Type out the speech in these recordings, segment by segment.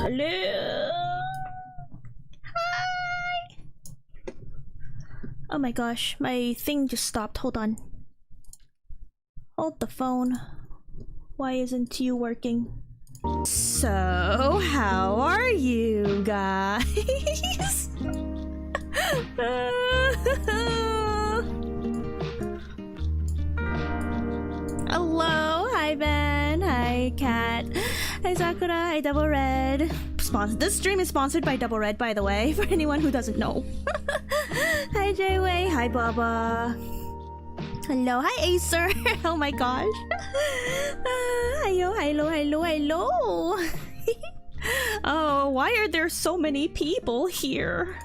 Hello. Hi. Oh my gosh, my thing just stopped. Hold on. Hold the phone. Why isn't you working? So, how are you guys? Hello, hi Ben, hi Kat, hi Sakura, hi Double Red. This stream is sponsored by Double Red, by the way, for anyone who doesn't know. Hi Jayway, hi Baba. Hello, hi Acer. Oh my gosh. Hello, hello, hello, hello. Oh, why are there so many people here?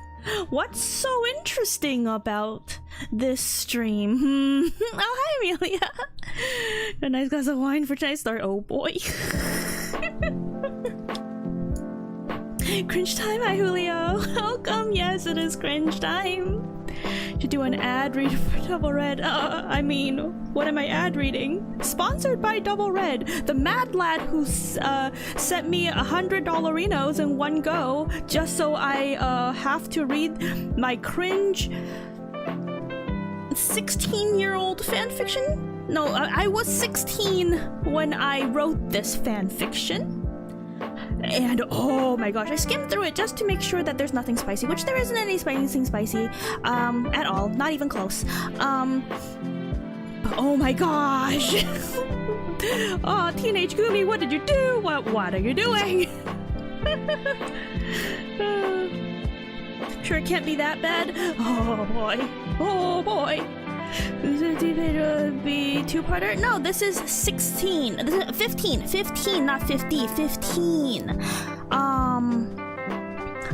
What's so interesting about this stream? Oh, hi Amelia. A nice glass of wine for tonight's start. Oh boy. Cringe time, hi Julio. Welcome. Yes, it is cringe time. Should do an ad read for Double Red. I mean, what am I ad reading? Sponsored by Double Red, the mad lad who sent me $100 in one go just so I have to read my cringe 16-year-old fanfiction. No, I was 16 when I wrote this fanfiction. And oh my gosh, I skimmed through it just to make sure that there's nothing spicy, which there isn't anything spicy at all, not even close. But oh my gosh. Oh, Teenage Gumi, what did you do? What are you doing? Sure it can't be that bad. Oh boy. Oh boy. Is it be two-parter? No, this is 16. This is 15. 15, not 50. 15.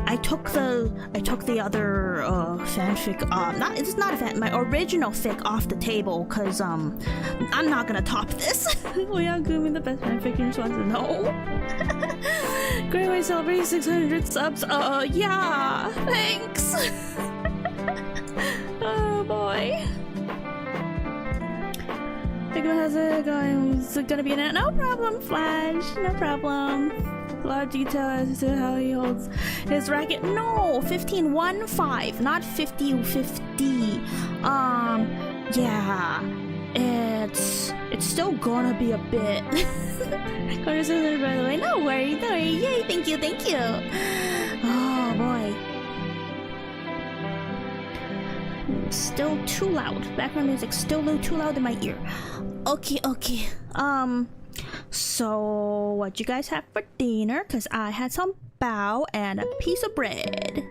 I took the other fanfic. It's not a fan. My original fic off the table, cause I'm not gonna top this. Oh yeah, Gumi, the best fanfic response. No. Great way celebrating 600 subs. Yeah. Thanks. Oh boy. It's gonna be an no problem, Flash. No problem. A lot of detail as to how he holds his racket. No, 15-1-5, not 50-50. Yeah, it's still gonna be a bit. Conversation, by the way. No worry, no worry. Yay! Thank you, thank you. Oh boy. Still too loud. Background music still too loud in my ear. Okay. So what you guys have for dinner? Cause I had some bao and a piece of bread.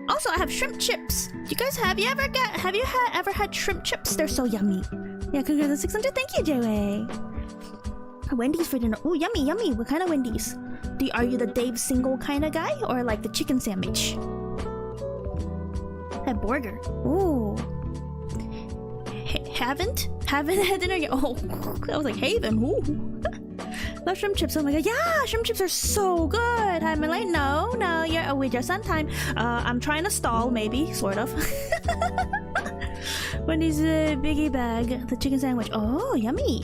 Also, I have shrimp chips. You guys have you ever had shrimp chips? They're so yummy. Yeah, congrats on 600. Thank you, Jayway. Wendy's for dinner. Ooh, yummy, yummy. What kind of Wendy's? Are you the Dave Single kind of guy, or like the chicken sandwich? That burger. Ooh. Haven't had dinner yet. Oh, I was like Haven. Ooh. Love shrimp chips. Oh my god, yeah, shrimp chips are so good. I'm like, no, you're with your son time. I'm trying to stall, maybe, sort of. Wendy's biggie bag, the chicken sandwich. Oh, yummy.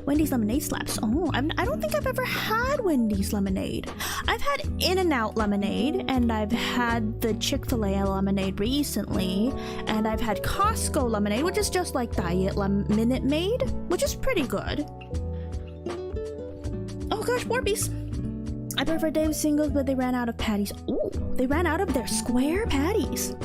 Wendy's lemonade slaps. Oh, I don't think I've ever had Wendy's lemonade. I've had In-N-Out lemonade, and I've had the Chick-fil-A lemonade recently, and I've had Costco lemonade, which is just like Diet Minute Maid, which is pretty good. Oh gosh, Warbies. I prefer Dave's singles, but they ran out of patties. Ooh, they ran out of their square patties.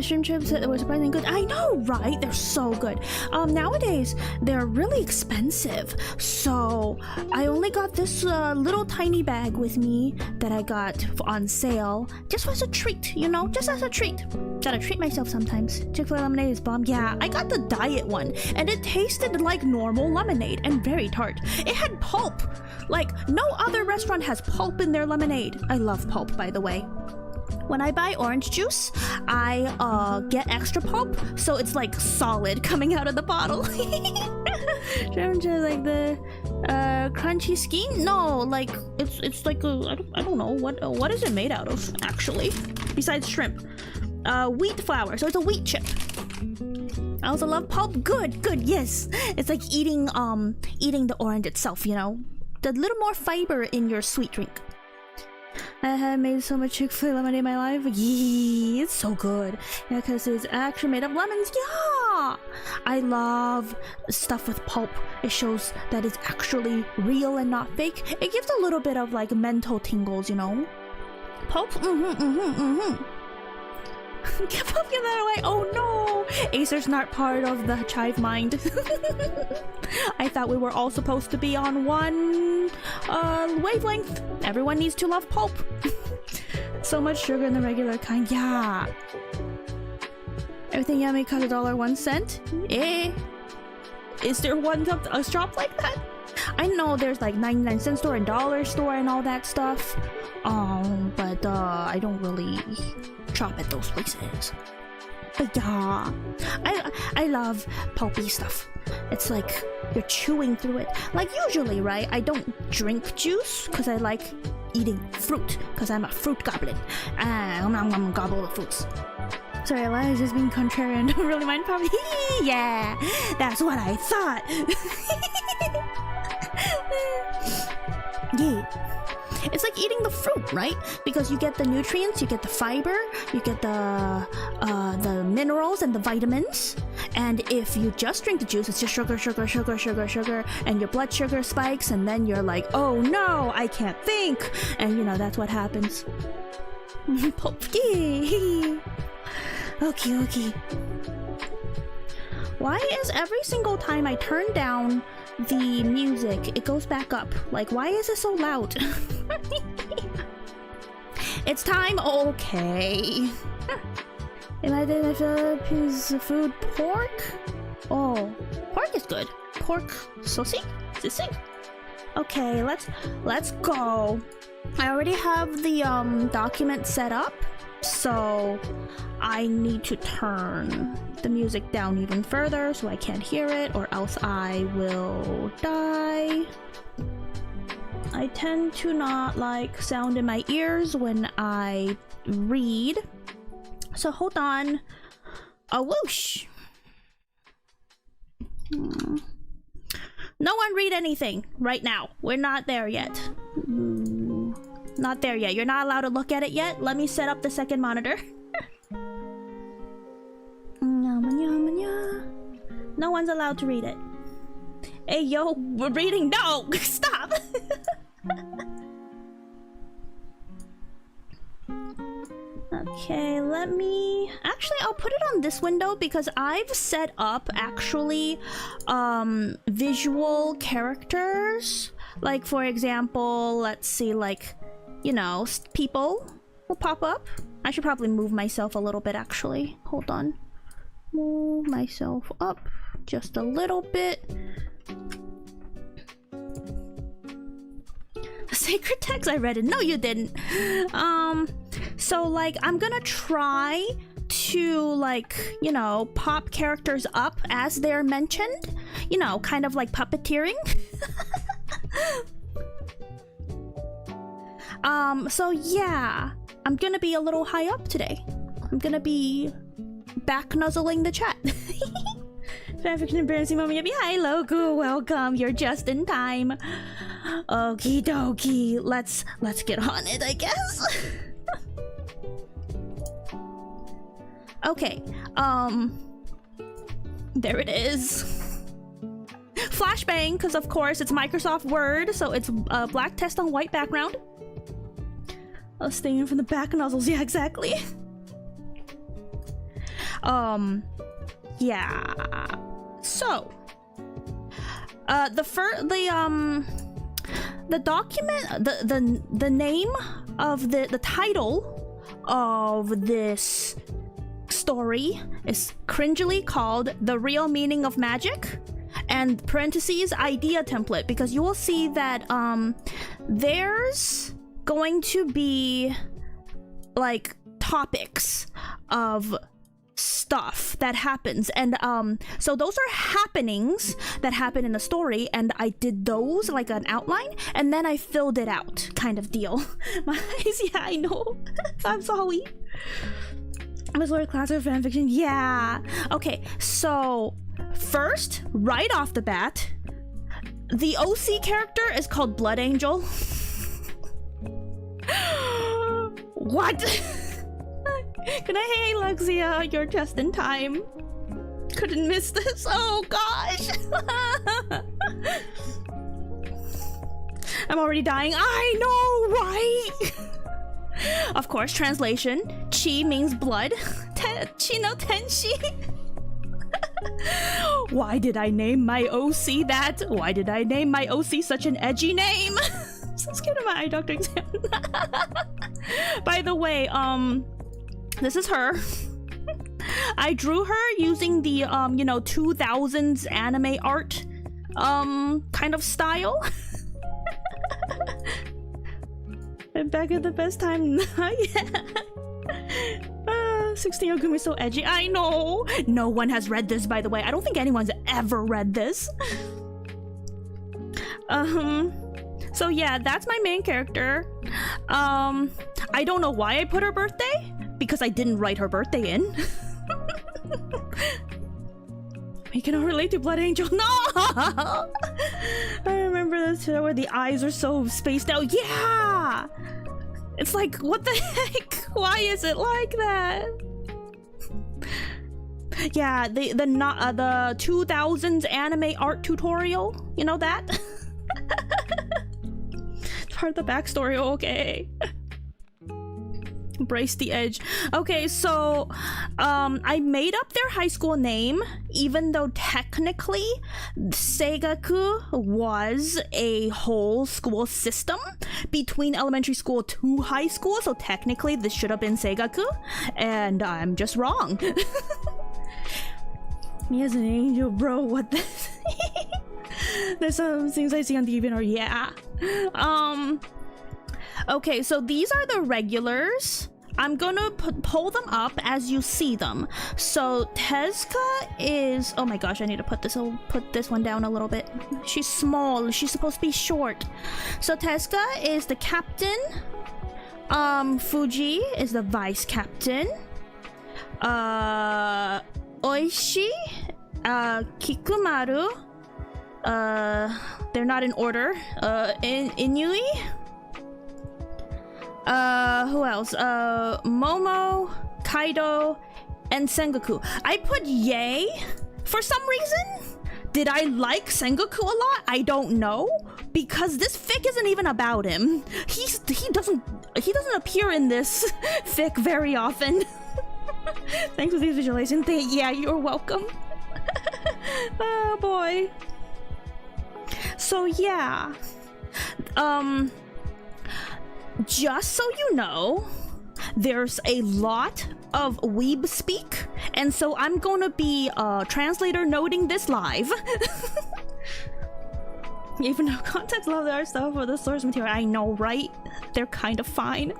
Shrimp chips that were surprisingly good. I know, right? They're so good. Nowadays they're really expensive, so I only got this little tiny bag with me that I got on sale just as a treat, you know, just as a treat. Gotta treat myself sometimes. Chick-fil-A lemonade is bomb. Yeah, I got the diet one, and it tasted like normal lemonade and very tart. It had pulp. Like, no other restaurant has pulp in their lemonade. I love pulp, by the way. When I buy orange juice, I get extra pulp, so it's like solid coming out of the bottle. Like the crunchy skin? No, like it's like I don't know what is it made out of actually, besides shrimp. Wheat flour, so it's a wheat chip. I also love pulp. Good, yes. It's like eating the orange itself, you know. a little more fiber in your sweet drink. I have made so much Chick-fil-A lemonade in my life. Yeah, it's so good. Yeah, because it's actually made of lemons. Yeah! I love stuff with pulp. It shows that it's actually real and not fake. It gives a little bit of like mental tingles, you know? Pulp? Get Pumpkin that away! Oh no! Acer's not part of the Chive Mind. I thought we were all supposed to be on one wavelength. Everyone needs to love pulp. So much sugar in the regular kind. Yeah. Everything yummy cost $1.01. Eh? Is there a shop like that? I know there's like 99-cent store and dollar store and all that stuff. But I don't really shop at those places. But yeah, I love pulpy stuff. It's like you're chewing through it. Like usually, right? I don't drink juice because I like eating fruit because I'm a fruit goblin. I'm gonna gobble the fruits. Sorry, Eli's just being contrarian. Don't really mind puppy. Yeah, that's what I thought. Yeah. It's like eating the fruit, right? Because you get the nutrients, you get the fiber, you get the minerals and the vitamins. And if you just drink the juice, it's just sugar, sugar, sugar, sugar, sugar, and your blood sugar spikes, and then you're like, oh no, I can't think. And you know, that's what happens. Okay, okay. Why is every single time I turn down the music, it goes back up? Like, why is it so loud? It's time. Okay. Am I doing a piece of food? Pork? Oh, pork is good. Pork saucy? Okay, let's go. I already have the document set up, so I need to turn the music down even further so I can't hear it, or else I will die. I tend to not like sound in my ears when I read, so hold on. A whoosh. No one read anything right now. We're not there yet. Not there yet. You're not allowed to look at it yet. Let me set up the second monitor. No one's allowed to read it. Hey, yo, we're reading. No, stop. Okay, let me... Actually, I'll put it on this window because I've set up, actually, visual characters. Like, for example, let's see, like, you know, people will pop up. I should probably move myself a little bit, actually. Hold on. Move myself up just a little bit. The sacred text, I read it. No, you didn't. So, like, I'm gonna try to, like, you know, pop characters up as they're mentioned. You know, kind of like puppeteering. So yeah, I'm gonna be a little high up today. I'm gonna be back nuzzling the chat. Fanfiction embarrassing moment. Yeah, hi Loco, welcome. You're just in time. Okie dokie. Let's get on it, I guess. Okay. There it is. Flashbang, because of course it's Microsoft Word, so it's black text on white background. Staying from the back nozzles. Yeah, exactly. Yeah. So, the document, the name of the title of this story is cringily called "The Real Meaning of Magic," and parentheses idea template, because you will see that there's going to be like topics of stuff that happens, and so those are happenings that happen in the story, and I did those like an outline and then I filled it out, kind of deal. My eyes, yeah, I know. I'm sorry. I'm a sort of class of fanfiction. Yeah. Okay, so first, right off the bat, The OC character is called Blood Angel. What? Good night, hey Luxia, you're just in time. Couldn't miss this. Oh gosh. I'm already dying. I know, right? Of course, translation. Chi means blood. Chi no tenshi. Why did I name my OC that? Why did I name my OC such an edgy name? So scared of my eye doctor exam. By the way, this is her. I drew her using the, you know, 2000s anime art, kind of style. I'm back at the best time. Yeah. 16 Ogumi is so edgy. I know. No one has read this, by the way. I don't think anyone's ever read this. So yeah, that's my main character. I don't know why I put her birthday, because I didn't write her birthday in. We cannot relate to Blood Angel. No! I remember this show where the eyes are so spaced out. Yeah! It's like, what the heck? Why is it like that? Yeah, the 2000s anime art tutorial. You know that? It's part of the backstory. Okay. Embrace the edge. Okay, so I made up their high school name, even though technically Seigaku was a whole school system between elementary school to high school, so technically this should have been Seigaku, and I'm just wrong. Me as an angel, bro, what the there's some things I see on TV or yeah. Okay, so these are the regulars. I'm gonna pull them up as you see them. So Tezuka is, oh my gosh, I need to put this one down a little bit. She's small, she's supposed to be short. So Tezuka is the captain. Fuji is the vice captain. Oishi, Kikumaru, they're not in order. Inui. Who else? Momo, Kaido, and Sengoku. I put Yae for some reason. Did I like Sengoku a lot? I don't know, because this fic isn't even about him. He doesn't appear in this fic very often. Thanks for these visualizations. Yeah, you're welcome. Oh boy. So yeah. Just so you know, there's a lot of weeb speak, and so I'm gonna be a translator noting this live. Even though context love the art stuff for the source material, I know, right? They're kind of fine.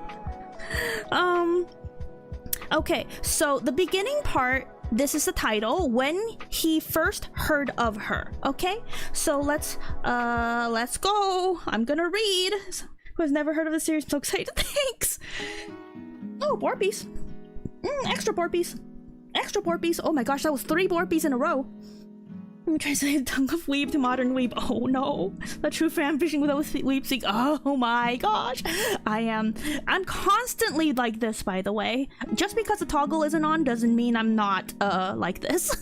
Okay, so the beginning part, this is the title, when he first heard of her. Okay, so let's go. I'm gonna read. Who has never heard of the series? I'm so excited. Thanks. Oh, Borpies. Extra Borpies. Extra Borpies. Oh my gosh, that was 3 Borpies in a row. Let me translate the tongue of weeb to modern weeb. Oh no. The true fanfiction without weeb speak. Oh my gosh. I'm constantly like this, by the way. Just because the toggle isn't on doesn't mean I'm not like this.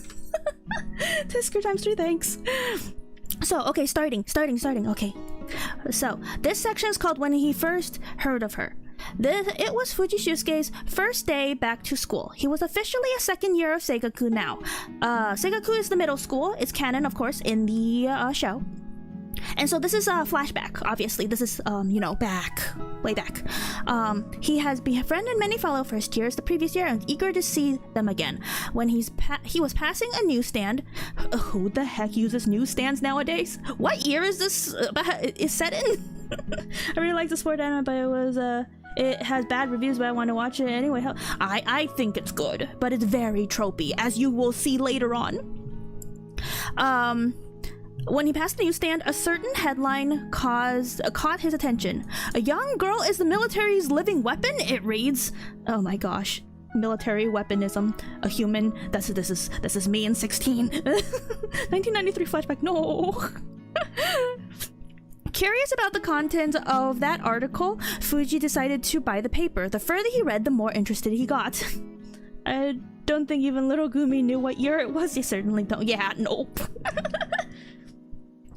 Tisker times 3, thanks. So, okay, starting. Okay. So, this section is called When He First Heard of Her. It was Fujishisuke's first day back to school. He was officially a second year of Seigaku now. Seigaku is the middle school. It's canon, of course, in the show. And so this is a flashback, obviously. This is, you know, way back. He has befriended many fellow first years the previous year and eager to see them again. When he was passing a newsstand. Who the heck uses newsstands nowadays? What year is this is set in? I really like the sport anime, but it has bad reviews, but I want to watch it anyway. I think it's good, but it's very tropey, as you will see later on. When he passed the newsstand, a certain headline caught his attention. A young girl is the military's living weapon, it reads. Oh my gosh. Military weaponism. A human. This is me in 16. 1993 flashback. No. Curious about the content of that article, Fuji decided to buy the paper. The further he read, the more interested he got. I don't think even little Gumi knew what year it was. You certainly don't. Yeah, nope.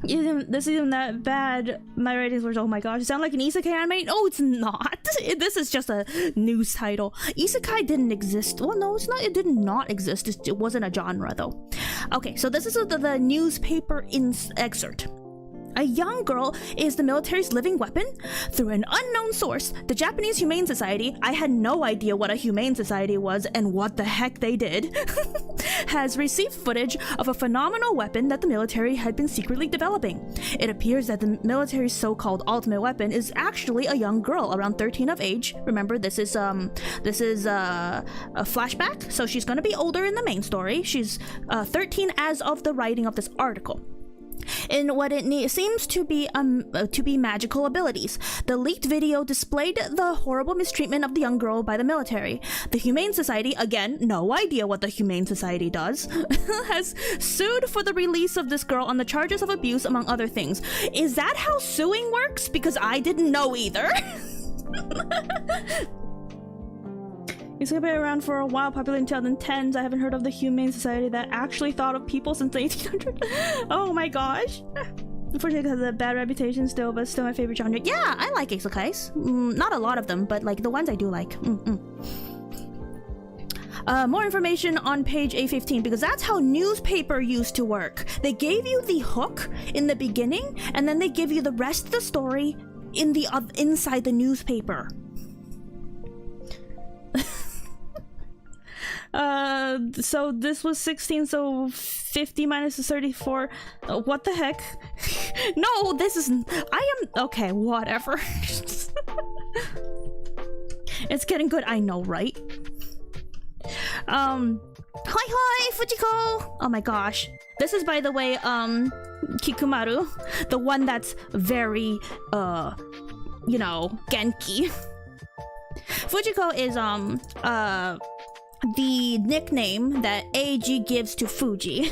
This isn't that bad. My ratings were, oh my gosh, it sounds like an isekai anime. No, it's not. This is just a news title. Isekai didn't exist. Well, no, it's not. It did not exist. It wasn't a genre though. Okay, so this is the newspaper excerpt. A young girl is the military's living weapon. Through an unknown source, the Japanese Humane Society, I had no idea what a Humane Society was and what the heck they did, has received footage of a phenomenal weapon that the military had been secretly developing. It appears that the military's so-called ultimate weapon is actually a young girl around 13 of age. Remember, this is a flashback, so she's gonna be older in the main story. She's 13 as of the writing of this article. In what it seems to be magical abilities. The leaked video displayed the horrible mistreatment of the young girl by the military. The Humane Society, again, no idea what the Humane Society does, has sued for the release of this girl on the charges of abuse, among other things. Is that how suing works? Because I didn't know either. It's been around for a while, popular in 2010s. I haven't heard of the Humane Society that actually thought of people since the 1800s. Oh my gosh. Unfortunately, it has a bad reputation still, but still my favorite genre. Yeah, I like isekais. Not a lot of them, but like the ones I do like. More information on page A15, because that's how newspaper used to work. They gave you the hook in the beginning, and then they give you the rest of the story in the inside the newspaper. So this was 16, so 50 minus 34. What the heck? No, this is... Okay, whatever. It's getting good, I know, right? Hoi hoi, Fujiko! Oh my gosh. This is, by the way, Kikumaru. The one that's very, you know, Genki. Fujiko is, the nickname that Eiji gives to Fuji.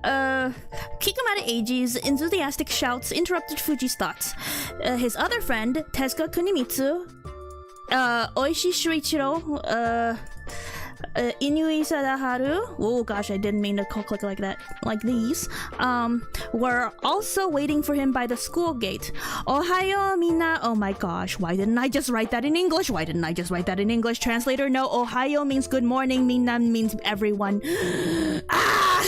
Kikumaru Eiji's enthusiastic shouts interrupted Fuji's thoughts. His other friend, Tezuka Kunimitsu, Oishi Shuichiro, Inui Sadaharu, oh gosh, I didn't mean to click like that, like these, were also waiting for him by the school gate. Ohayo minna, oh my gosh, why didn't I just write that in English? Translator, no, Ohayo means good morning, minna means everyone. Ah!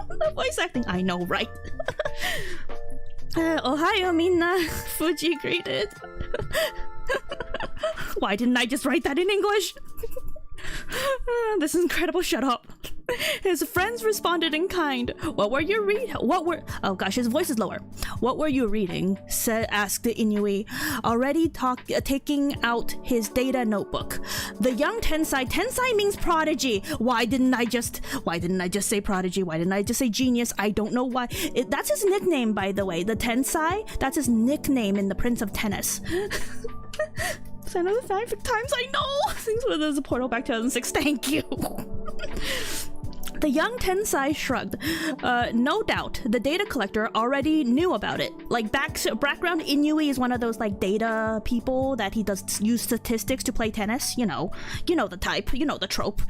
The voice acting, I know, right? Ohayo minna, Fuji greeted. Why didn't I just write that in English? This is incredible, shut up. His friends responded in kind. What were you reading? Oh gosh, his voice is lower. What were you reading? Asked Inui, already taking out his data notebook. The young Tensai means prodigy. Why didn't I just say prodigy? Why didn't I just say genius? I don't know why. That's his nickname, by the way. The Tensai, that's his nickname in the Prince of Tennis. I know the fanfic times, I know! Thanks for the portal back 2006, thank you! The young Tensai shrugged. No doubt, the data collector already knew about it. Like, background Inui is one of those, like, data people that he does use statistics to play tennis. You know the type, you know the trope.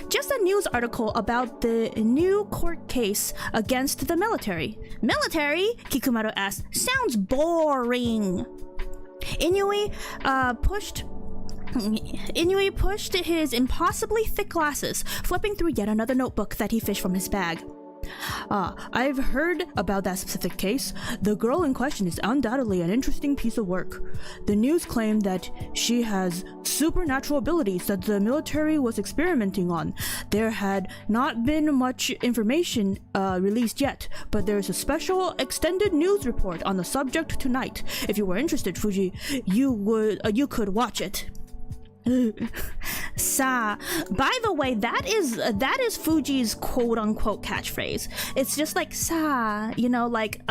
Just a news article about the new court case against the military. Military? Kikumaru asked. Sounds boring. Inui pushed his impossibly thick glasses, flipping through yet another notebook that he fished from his bag. I've heard about that specific case. The girl in question is undoubtedly an interesting piece of work. The news claimed that she has supernatural abilities that the military was experimenting on. There had not been much information released yet, but there's a special extended news report on the subject tonight. If you were interested, Fuji, you could watch it. Sa. By the way, that is Fuji's quote-unquote catchphrase. It's just like sa, you know, like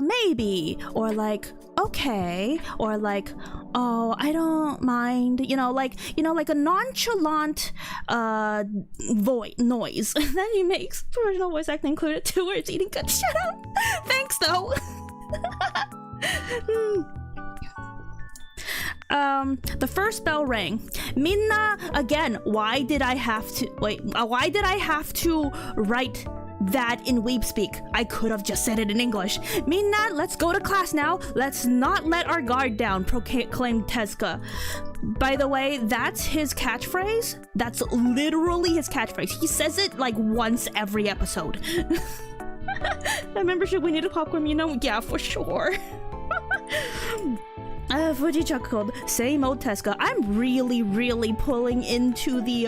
maybe, or like okay, or like oh, I don't mind, you know, like a nonchalant noise that he makes. Original voice acting included too, where it's eating good. Shut up. Thanks though. The first bell rang. Minna, again, why did I have to write that in weeb speak? I could have just said it in English. Minna, let's go to class now. Let's not let our guard down, proclaimed Tezuka. By the way, that's his catchphrase. That's literally his catchphrase. He says it like once every episode. That membership, we need a popcorn, you know? Yeah, for sure. Fuji chuckled. Same old Tezuka. I'm really pulling into the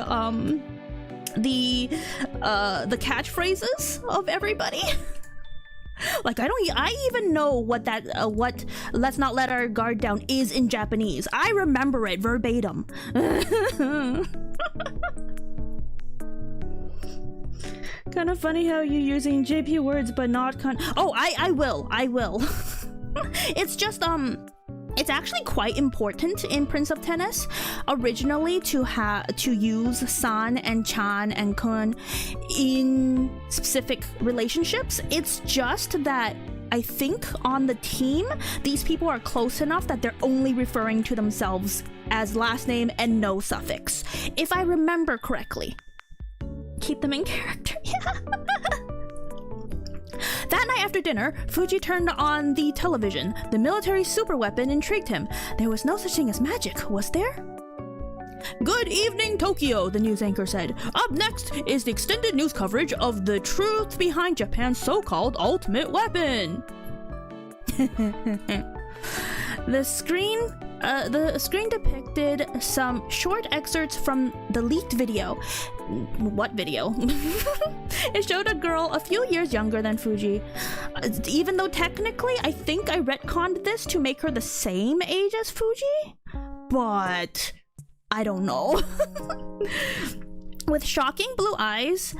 catchphrases of everybody. Like I even know what that what let's not let our guard down is in Japanese. I remember it verbatim. Kind of funny how you're using JP words but not oh, I will. It's just it's actually quite important in Prince of Tennis originally to use san and chan and kun in specific relationships. It's just that I think on the team these people are close enough that they're only referring to themselves as last name and no suffix, if I remember correctly. Keep them in character. Yeah. That night after dinner, Fuji turned on the television. The military superweapon intrigued him. There was no such thing as magic, was there? Good evening, Tokyo, the news anchor said. Up next is the extended news coverage of the truth behind Japan's so-called ultimate weapon. The screen depicted some short excerpts from the leaked video. What video? It showed a girl a few years younger than Fuji. Even though technically I think I retconned this to make her the same age as Fuji, but I don't know. With shocking blue eyes,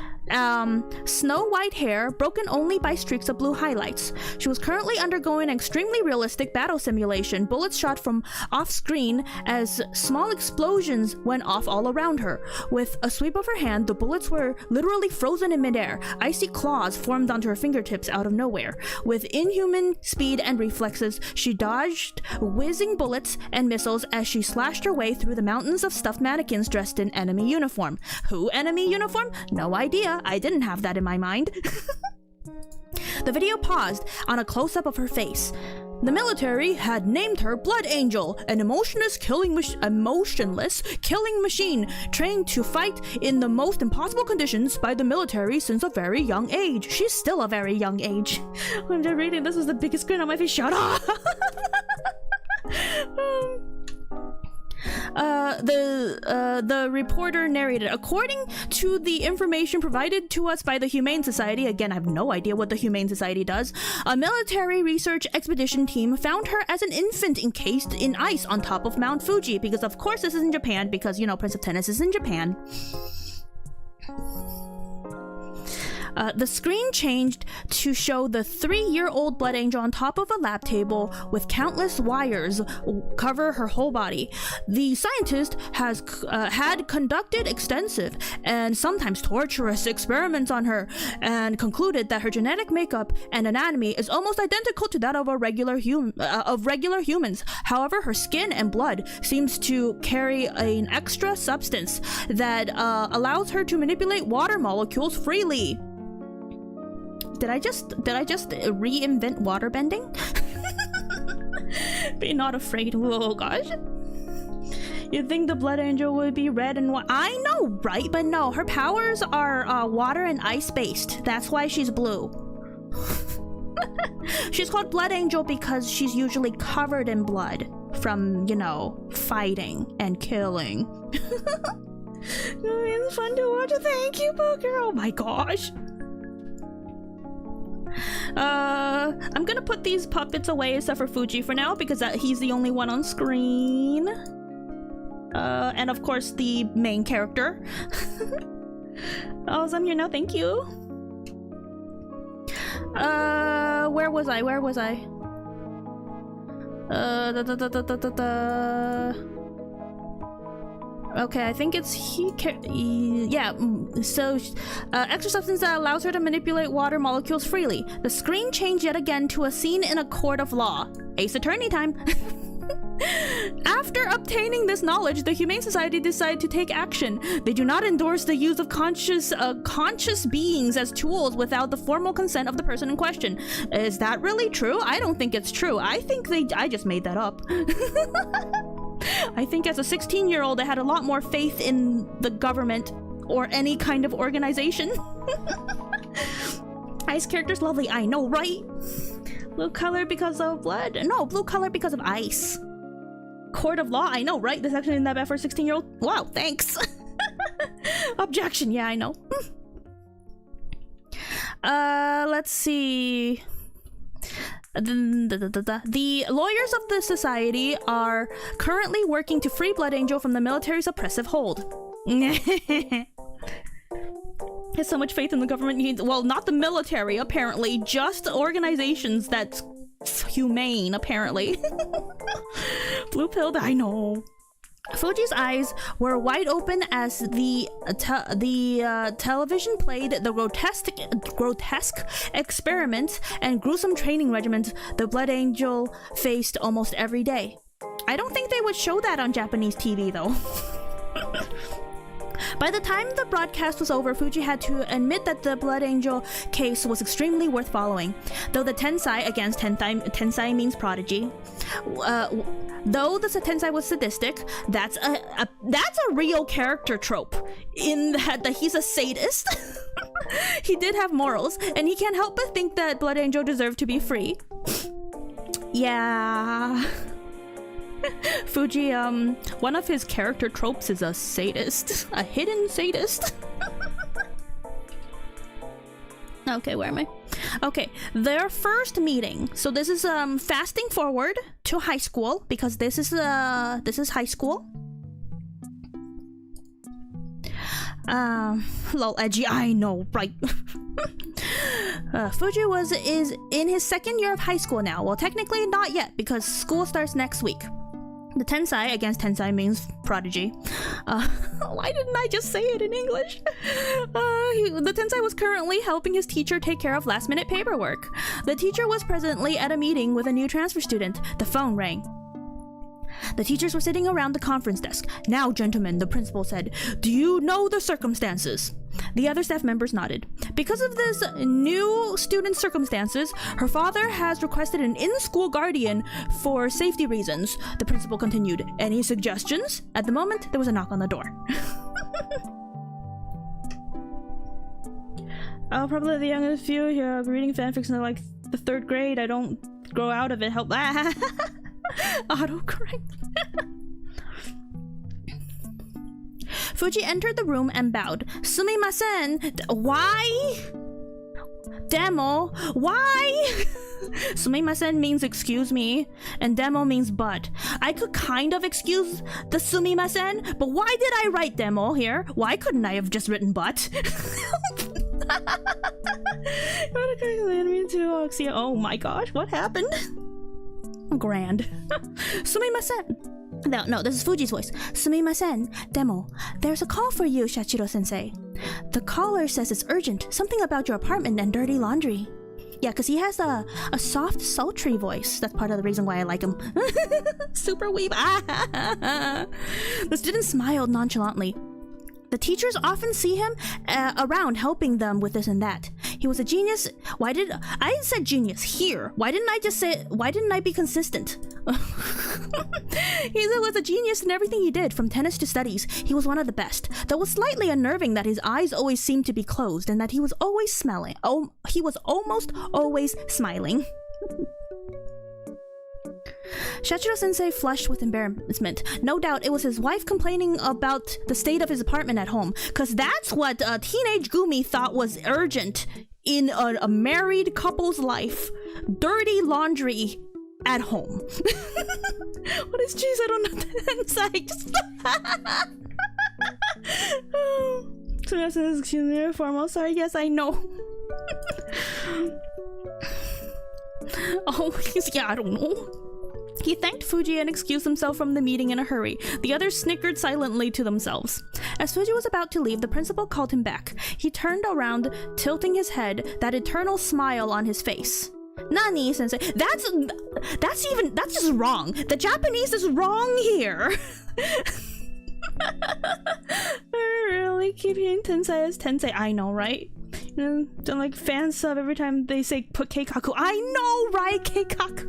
snow white hair broken only by streaks of blue highlights. She was currently undergoing an extremely realistic battle simulation, bullets shot from off-screen as small explosions went off all around her. With a sweep of her hand, the bullets were literally frozen in midair. Icy claws formed onto her fingertips out of nowhere. With inhuman speed and reflexes, she dodged whizzing bullets and missiles as she slashed her way through the mountains of stuffed mannequins dressed in enemy uniform. Who enemy uniform? No idea. I didn't have that in my mind. The video paused on a close-up of her face. The military had named her Blood Angel, an emotionless killing machine trained to fight in the most impossible conditions by the military since a very young age. She's still a very young age. I'm just reading this was the biggest grin on my face. Shut up! The reporter narrated, according to the information provided to us by the Humane Society, again I have no idea what the Humane Society does, a military research expedition team found her as an infant encased in ice on top of Mount Fuji, because of course this is in Japan, because you know Prince of Tennis is in Japan. The screen changed to show the 3-year-old Blood Angel on top of a lab table with countless wires cover her whole body. The scientist had conducted extensive and sometimes torturous experiments on her and concluded that her genetic makeup and anatomy is almost identical to that of regular humans. However, her skin and blood seems to carry an extra substance that allows her to manipulate water molecules freely. Did I just reinvent waterbending? Be not afraid. Oh gosh. You'd think the Blood Angel would be red and white. I know, right? But no, her powers are water and ice based. That's why she's blue. She's called Blood Angel because she's usually covered in blood from, you know, fighting and killing. It's fun to watch. Thank you, Booker. Oh my gosh. I'm gonna put these puppets away except for Fuji for now because he's the only one on screen. And of course the main character. Oh, I'm here now, thank you. Where was I? Okay, I think it's so extra substance that allows her to manipulate water molecules freely. The screen changed yet again to a scene in a court of law. Ace Attorney time. After obtaining this knowledge, the Humane Society decided to take action. They do not endorse the use of conscious beings as tools without the formal consent of the person in question. Is that really true? I don't think it's true. I think I just made that up. I think as a 16-year-old, I had a lot more faith in the government or any kind of organization. Ice character's lovely, I know, right? Blue color because of blood? No, blue color because of ice. Court of law? I know, right? This actually isn't that bad for a 16-year-old? Wow, thanks. Objection, yeah, I know. Let's see. The lawyers of the society are currently working to free Blood Angel from the military's oppressive hold. Has so much faith in the government. Well, not the military, apparently. Just organizations that's humane, apparently. Blue pilled, I know. Fuji's eyes were wide open as the television played the grotesque experiments and gruesome training regimens the Blood Angel faced almost every day. I don't think they would show that on Japanese TV, though. By the time the broadcast was over, Fuji had to admit that the Blood Angel case was extremely worth following. Though the Tensai, against Tensai means prodigy, though the Tensai was sadistic, that's a real character trope, in that he's a sadist. He did have morals, and he can't help but think that Blood Angel deserved to be free. Yeah. Fuji, one of his character tropes is a sadist. A hidden sadist. Okay, where am I? Okay, their first meeting. So this is fasting forward to high school, because this is high school. Lol, edgy, I know, right? Fuji is in his second year of high school now. Well, technically not yet, because school starts next week. The Tensai, against Tensai means prodigy. Why didn't I just say it in English? The Tensai was currently helping his teacher take care of last-minute paperwork. The teacher was presently at a meeting with a new transfer student. The phone rang. The teachers were sitting around the conference desk. "Now, gentlemen," the principal said, "do you know the circumstances?" The other staff members nodded. "Because of this new student's circumstances, her father has requested an in-school guardian for safety reasons," the principal continued. "Any suggestions?" At the moment, there was a knock on the door. "Oh, probably the youngest few here. I've been reading fanfiction in like the 3rd grade. I don't grow out of it. Help." Autocorrect. Fuji entered the room and bowed. "Sumimasen, why? Demo, why?" Sumimasen means excuse me, and demo means but. I could kind of excuse the sumimasen, but why did I write demo here? Why couldn't I have just written but? Oh my gosh, what happened? Grand. Sumimasen. No, this is Fuji's voice. "Sumimasen, demo, there's a call for you, Shachiro-sensei. The caller says it's urgent, something about your apartment and dirty laundry." Yeah, because he has a soft, sultry voice. That's part of the reason why I like him. Super weeb. The student smiled nonchalantly. The teachers often see him around helping them with this and that. He was a genius. I said genius here. Why didn't I be consistent? He was a genius in everything he did, from tennis to studies. He was one of the best. Though it was slightly unnerving that his eyes always seemed to be closed and that he was always smiling. Oh, he was almost always smiling. Shachiro-sensei flushed with embarrassment. No doubt it was his wife complaining about the state of his apartment at home, because that's what teenage Gumi thought was urgent in a married couple's life. Dirty laundry at home. What is cheese? I don't know the inside. Just so that's excuse me, formal. Sorry, yes, I know. Oh, yeah, I don't know. He thanked Fuji and excused himself from the meeting in a hurry. The others snickered silently to themselves. As Fuji was about to leave, the principal called him back. He turned around, tilting his head, that eternal smile on his face. Nani, sensei? That's just wrong. The Japanese is wrong here. I really keep hearing tensei as tensei. I know, right? You know, don't like fan sub every time they say put keikaku. I know, right? Keikaku.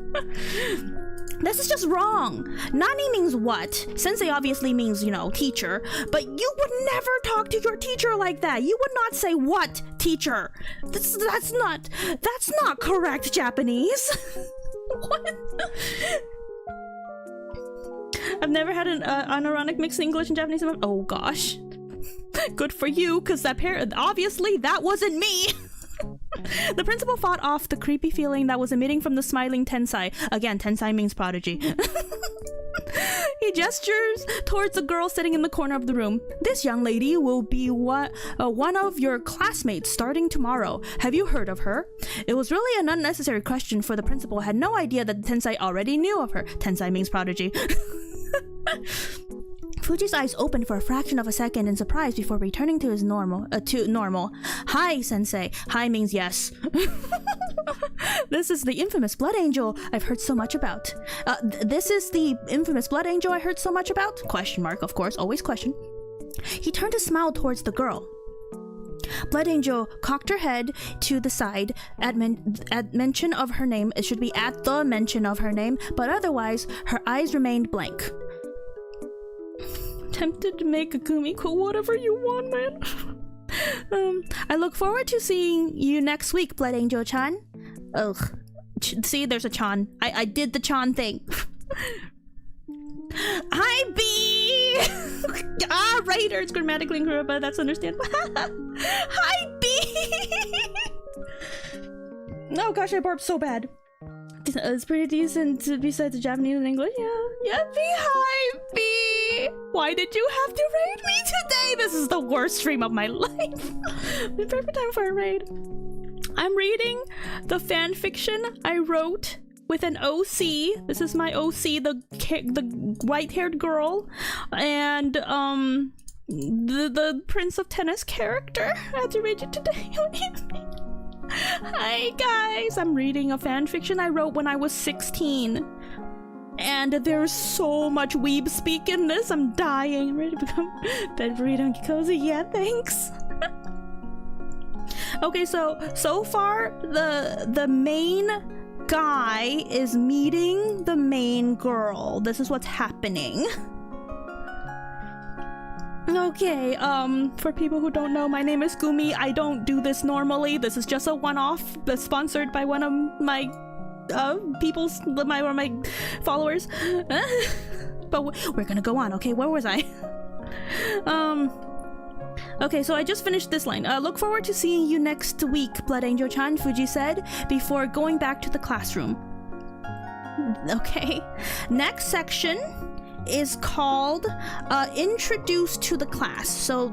This is just wrong. Nani means what? Sensei obviously means, you know, teacher. But you would never talk to your teacher like that. You would not say what, teacher. That's not correct Japanese. What? I've never had an unironic mix in English and Japanese. Oh gosh. Good for you, because obviously that wasn't me. The principal fought off the creepy feeling that was emitting from the smiling tensai. Again, tensai means prodigy. He gestures towards the girl sitting in the corner of the room. This young lady will be one of your classmates starting tomorrow. Have you heard of her? It was really an unnecessary question, for the principal had no idea that the tensai already knew of her. Tensai means prodigy. Fuji's eyes opened for a fraction of a second in surprise before returning to his normal. Hi, sensei. Hi means yes. This is the infamous blood angel I've heard so much about. This is the infamous blood angel I heard so much about? Question mark, of course, always question. He turned a smile towards the girl. Blood Angel cocked her head to the side at mention of her name. It should be at the mention of her name, but otherwise, her eyes remained blank. Tempted to make a Gumi quote, whatever you want, man. I look forward to seeing you next week, Blood Angel-chan. Ugh. See, there's a Chan. I did the Chan thing. Hi, B! Writer, it's grammatically incorrect, but that's understandable. Hi, B! Oh gosh, I burped so bad. It's pretty decent besides the Japanese and English. Yeah, B, hi, B! Why did you have to raid me today? This is the worst stream of my life. The perfect time for a raid. I'm reading the fan fiction I wrote with an OC. This is my OC, the white-haired girl, and the Prince of Tennis character. I had to read it today. Hi guys, I'm reading a fan fiction I wrote when I was 16. And there's so much weeb speak in this. I'm dying. I'm ready to become bed burrito and cozy. Yeah, thanks. Okay, so far the main guy is meeting the main girl. This is what's happening. Okay, for people who don't know, my name is Gumi. I don't do this normally. This is just a one-off, sponsored by one of my my followers. But we're gonna go on. Okay, where was I? Okay, so I just finished this line. Look forward to seeing you next week, Blood Angel-chan, Fuji said, before going back to the classroom. Okay, next section is called Introduced to the Class. So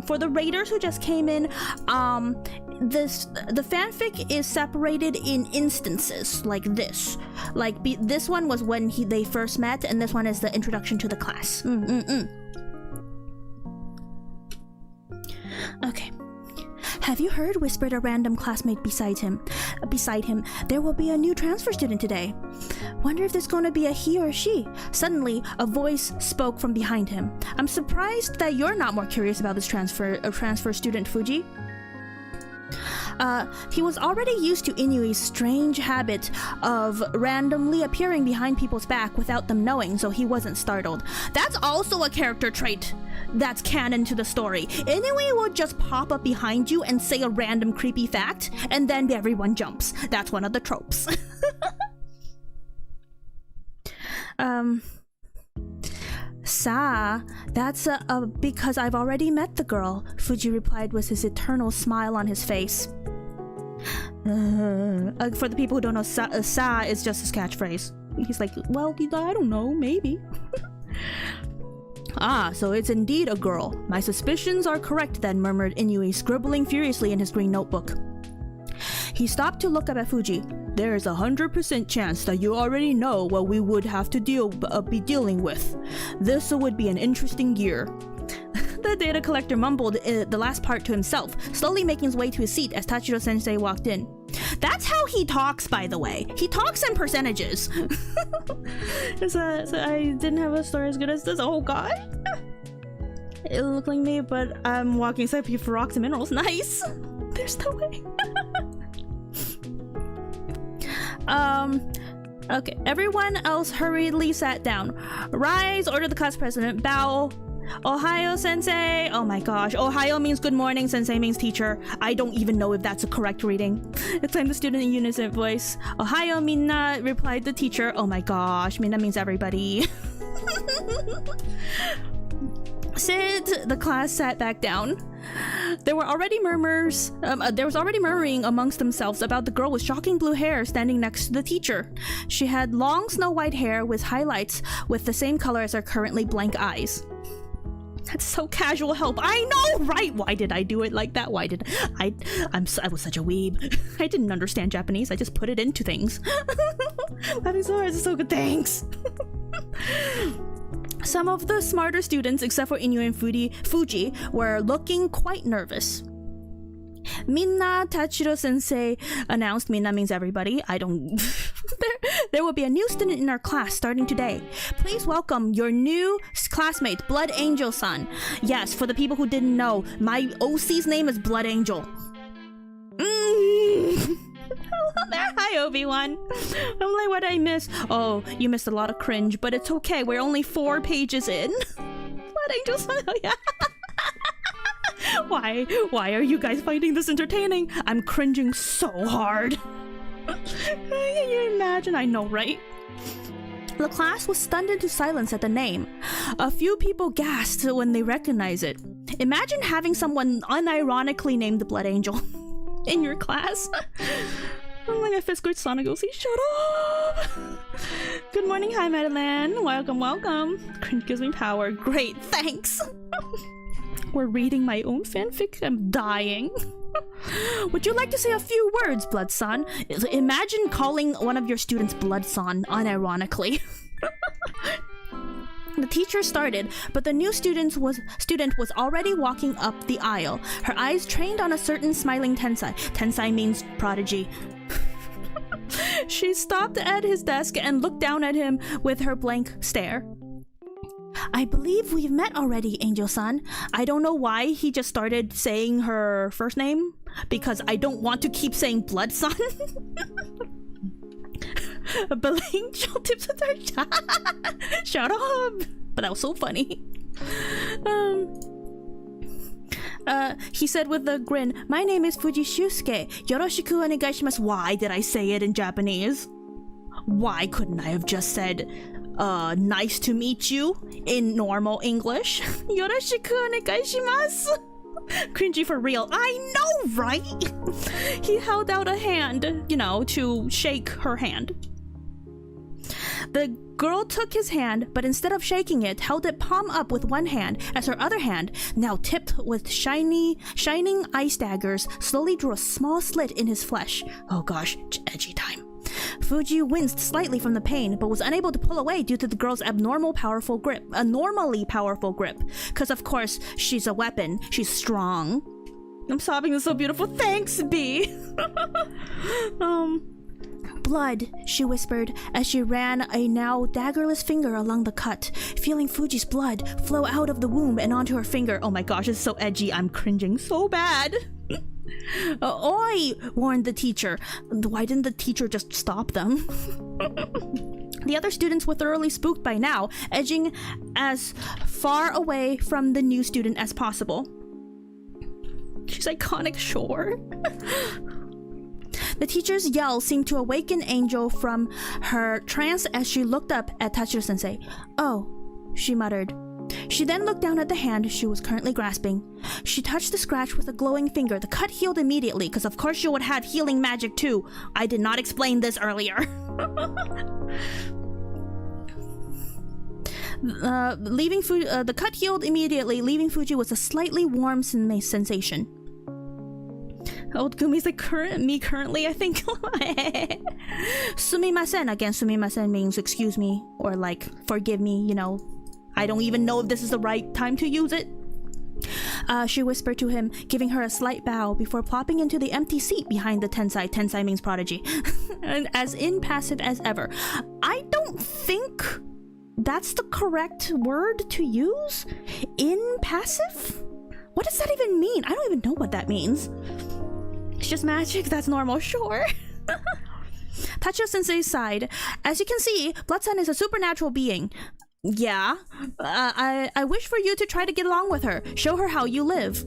for the raiders who just came in, the fanfic is separated in instances like this. Like this one was when they first met, and this one is the introduction to the class. Okay. Have you heard? Whispered a random classmate beside him. There will be a new transfer student today. Wonder if there's going to be a he or she. Suddenly, a voice spoke from behind him. I'm surprised that you're not more curious about this transfer student, Fuji. He was already used to Inui's strange habit of randomly appearing behind people's back without them knowing, so he wasn't startled. That's also a character trait that's canon to the story. Inui will just pop up behind you and say a random creepy fact, and then everyone jumps. That's one of the tropes. That's because I've already met the girl, Fuji replied with his eternal smile on his face. For the people who don't know, sa is just his catchphrase. He's like, well, I don't know, maybe. Ah, so it's indeed a girl. My suspicions are correct then, murmured Inui, scribbling furiously in his green notebook. He stopped to look up at Fuji. There is 100% chance that you already know what we would have to be dealing with. This would be an interesting year. The data collector mumbled the last part to himself, slowly making his way to his seat as Tachiro-sensei walked in. That's how he talks, by the way. He talks in percentages. So I didn't have a story as good as this. Oh god. It looked like me, but I'm walking inside people for rocks and minerals. Nice. There's no way. Okay. Everyone else hurriedly sat down. Rise, ordered the class president. Bow. Ohio sensei. Oh my gosh. Ohio means good morning, sensei means teacher. I don't even know if that's a correct reading. Exclaimed the student in unison voice. Ohio minna, replied the teacher. Oh my gosh. Minna means everybody. Sit. The class sat back down. There was already murmuring amongst themselves about the girl with shocking blue hair standing next to the teacher. She had long snow white hair with highlights with the same color as her currently blank eyes. That's so casual help. I know, right? Why did I do it like that? Why did I was such a weeb. I didn't understand Japanese. I just put it into things. Having so hard is so good. Thanks. Some of the smarter students, except for Inu and Fuji, were looking quite nervous. Minna, Tachiro-sensei announced. Minna means everybody. I don't... there will be a new student in our class starting today. Please welcome your new classmate, Blood Angel-san. Yes, for the people who didn't know, my OC's name is Blood Angel. Hello there. Hi, Obi-Wan. I'm like, what did I miss? Oh, you missed a lot of cringe, but it's okay. We're only 4 pages in. Blood Angel-san, oh yeah. Why are you guys finding this entertaining? I'm cringing so hard. Can you imagine? I know, right? The class was stunned into silence at the name. A few people gasped when they recognized it. Imagine having someone unironically named the Blood Angel in your class. I'm like a 5th grade Sonic OC. Shut up! Good morning, hi Madeline. Welcome. Cringe gives me power. Great, thanks. We're reading my own fanfic. I'm dying. Would you like to say a few words, Blood-san? Imagine calling one of your students Blood-san unironically. The teacher started, but the new student was already walking up the aisle. Her eyes trained on a certain smiling Tensai. Tensai means prodigy. She stopped at his desk and looked down at him with her blank stare. I believe we've met already, Angel-san. I don't know why he just started saying her first name, because I don't want to keep saying Blood-san. Angel tips with her shut up! But that was so funny. He said with a grin, my name is Fuji Shusuke. Yoroshiku onegaishimasu. Why did I say it in Japanese? Why couldn't I have just said, nice to meet you in normal English? Yoroshiku onegaishimasu. Cringy for real. I know, right? He held out a hand, to shake her hand. The girl took his hand, but instead of shaking it, held it palm up with one hand as her other hand, now tipped with shining ice daggers, slowly drew a small slit in his flesh. Oh gosh, edgy time. Fuji winced slightly from the pain, but was unable to pull away due to the girl's abnormally powerful grip. Because of course, she's a weapon. She's strong. I'm sobbing, it's so beautiful. Thanks, B. Blood, she whispered as she ran a now daggerless finger along the cut, feeling Fuji's blood flow out of the womb and onto her finger. Oh my gosh, it's so edgy. I'm cringing so bad. Oi, warned the teacher. Why didn't the teacher just stop them? The other students were thoroughly spooked by now, edging as far away from the new student as possible. She's iconic, sure. The teacher's yell seemed to awaken Angel from her trance as she looked up at Tachiro-sensei. Oh, she muttered. She then looked down at the hand she was currently grasping. She touched the scratch with a glowing finger. The cut healed immediately, because of course she would have healing magic too. I did not explain this earlier. The cut healed immediately. Leaving Fuji was a slightly warm sensation. Old Gumi's like currently, I think. Sumimasen. Again, sumimasen means excuse me or like forgive me, you know. I don't even know if this is the right time to use it. She whispered to him, giving her a slight bow before plopping into the empty seat behind the tensai. Tensai means prodigy. And as impassive as ever. I don't think that's the correct word to use. Impassive? What does that even mean? I don't even know what that means. It's just magic, that's normal, sure. Tachio Sensei sighed. As you can see, Blood-san is a supernatural being. Yeah, I wish for you to try to get along with her. Show her how you live.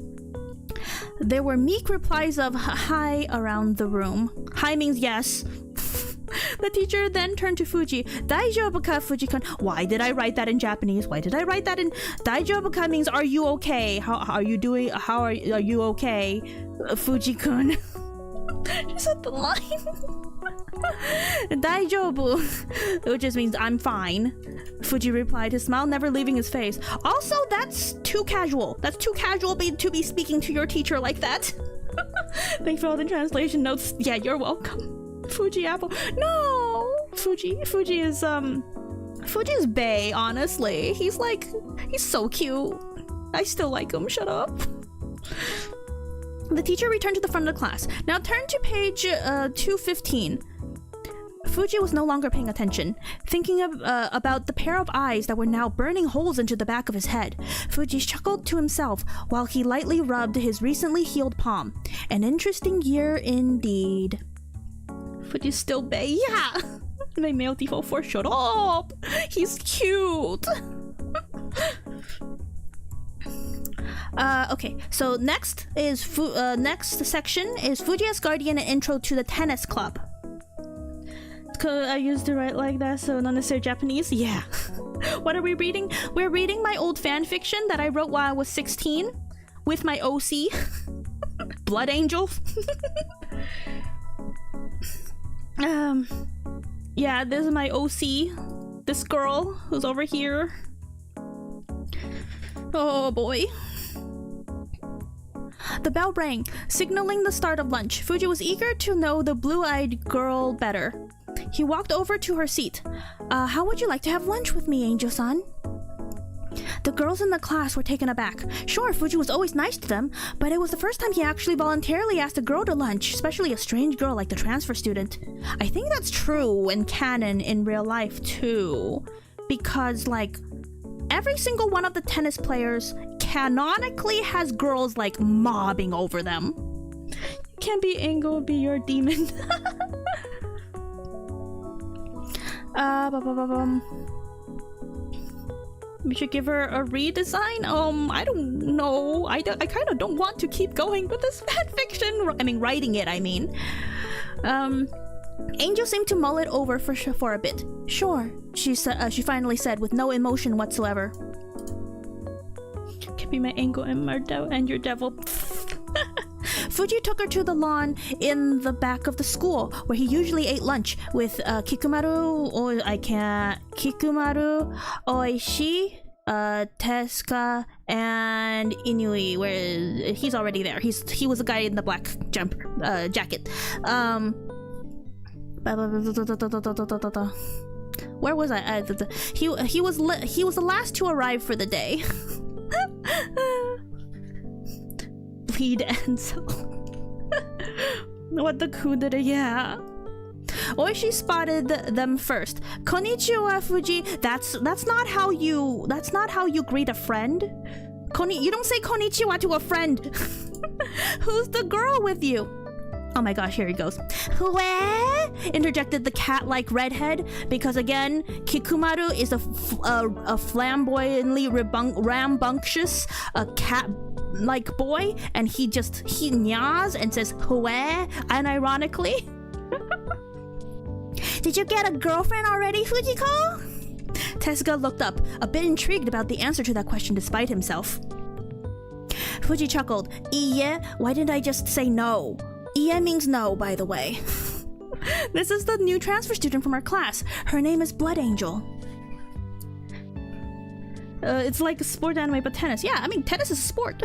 There were meek replies of hi around the room. Hi means yes. The teacher then turned to Fuji. Daijoubu ka, Fuji-kun? Why did I write that in Japanese? Why did I write that in... Daijoubu ka means are you okay? How are you doing? How are you okay? Fuji-kun. She said the line. Daijoubu, which just means I'm fine. Fuji replied, his smile never leaving his face. Also, that's too casual. That's too casual to be speaking to your teacher like that. Thanks for all the translation notes. Yeah, you're welcome. Fuji apple. No! Fuji is bae, honestly. He's so cute. I still like him. Shut up. The teacher returned to the front of the class. Now turn to page 215. Fuji was no longer paying attention, thinking about the pair of eyes that were now burning holes into the back of his head. Fuji chuckled to himself while he lightly rubbed his recently healed palm. An interesting year indeed. Fuji's still bae. Yeah! My male default 4, shut up! He's cute! Okay, so next section is Fuji's Guardian and Intro to the Tennis Club. I used to write like that, so not necessarily Japanese. Yeah. What are we reading? We're reading my old fan fiction that I wrote while I was 16 with my OC. Blood Angel. Yeah, this is my OC. This girl who's over here. Oh boy. The bell rang, signaling the start of lunch. Fuji was eager to know the blue-eyed girl better. He walked over to her seat. How would you like to have lunch with me, Angel-san? The girls in the class were taken aback. Sure, Fuji was always nice to them, but it was the first time he actually voluntarily asked a girl to lunch, especially a strange girl like the transfer student. I think that's true in canon in real life too, because like every single one of the tennis players canonically has girls like mobbing over them. You can't be Ango, be your demon. We should give her a redesign? I don't know. I kind of don't want to keep going with this fanfiction. I mean, writing it, I mean. Angel seemed to mull it over for a bit. Sure, she finally said with no emotion whatsoever. Can be my Angel and your devil. Fuji took her to the lawn in the back of the school, where he usually ate lunch with Kikumaru, Oishi, Tezuka, and Inui, where he's already there. He was the guy in the black jacket. Where was I? He was the last to arrive for the day. Bleed Enzo. What the kudere, yeah. Oishi spotted them first. Konnichiwa, Fuji. That's not how you greet a friend. You don't say konnichiwa to a friend. Who's the girl with you? Oh my gosh, here he goes. Where? Interjected the cat-like redhead, because again, Kikumaru is a flamboyantly rambunctious cat-like boy, and he nyaws and says where, unironically. Did you get a girlfriend already, Fujiko? Tezuka looked up, a bit intrigued about the answer to that question despite himself. Fuji chuckled. Iye, why didn't I just say no? Iye means no, by the way. This is the new transfer student from our class. Her name is Blood Angel. It's like a sport anime, but tennis. Yeah, I mean, tennis is a sport.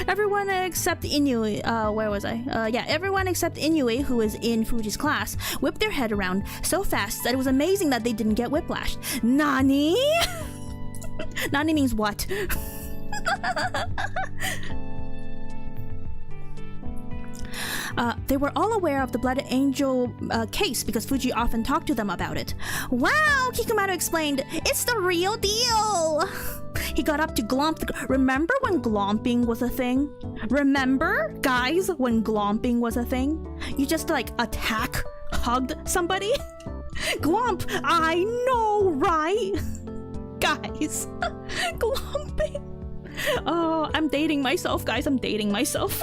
Everyone except Inui, where was I? Yeah, everyone except Inui, who was in Fuji's class, whipped their head around so fast that it was amazing that they didn't get whiplashed. Nani? Nani means what? They were all aware of the Blood Angel case because Fuji often talked to them about it. Wow, Kikumaru explained, it's the real deal! He got up to glomp remember when glomping was a thing? Remember, guys, when glomping was a thing? You just like hugged somebody? Glomp, I know, right? Guys, glomping. Oh, I'm dating myself, guys, I'm dating myself.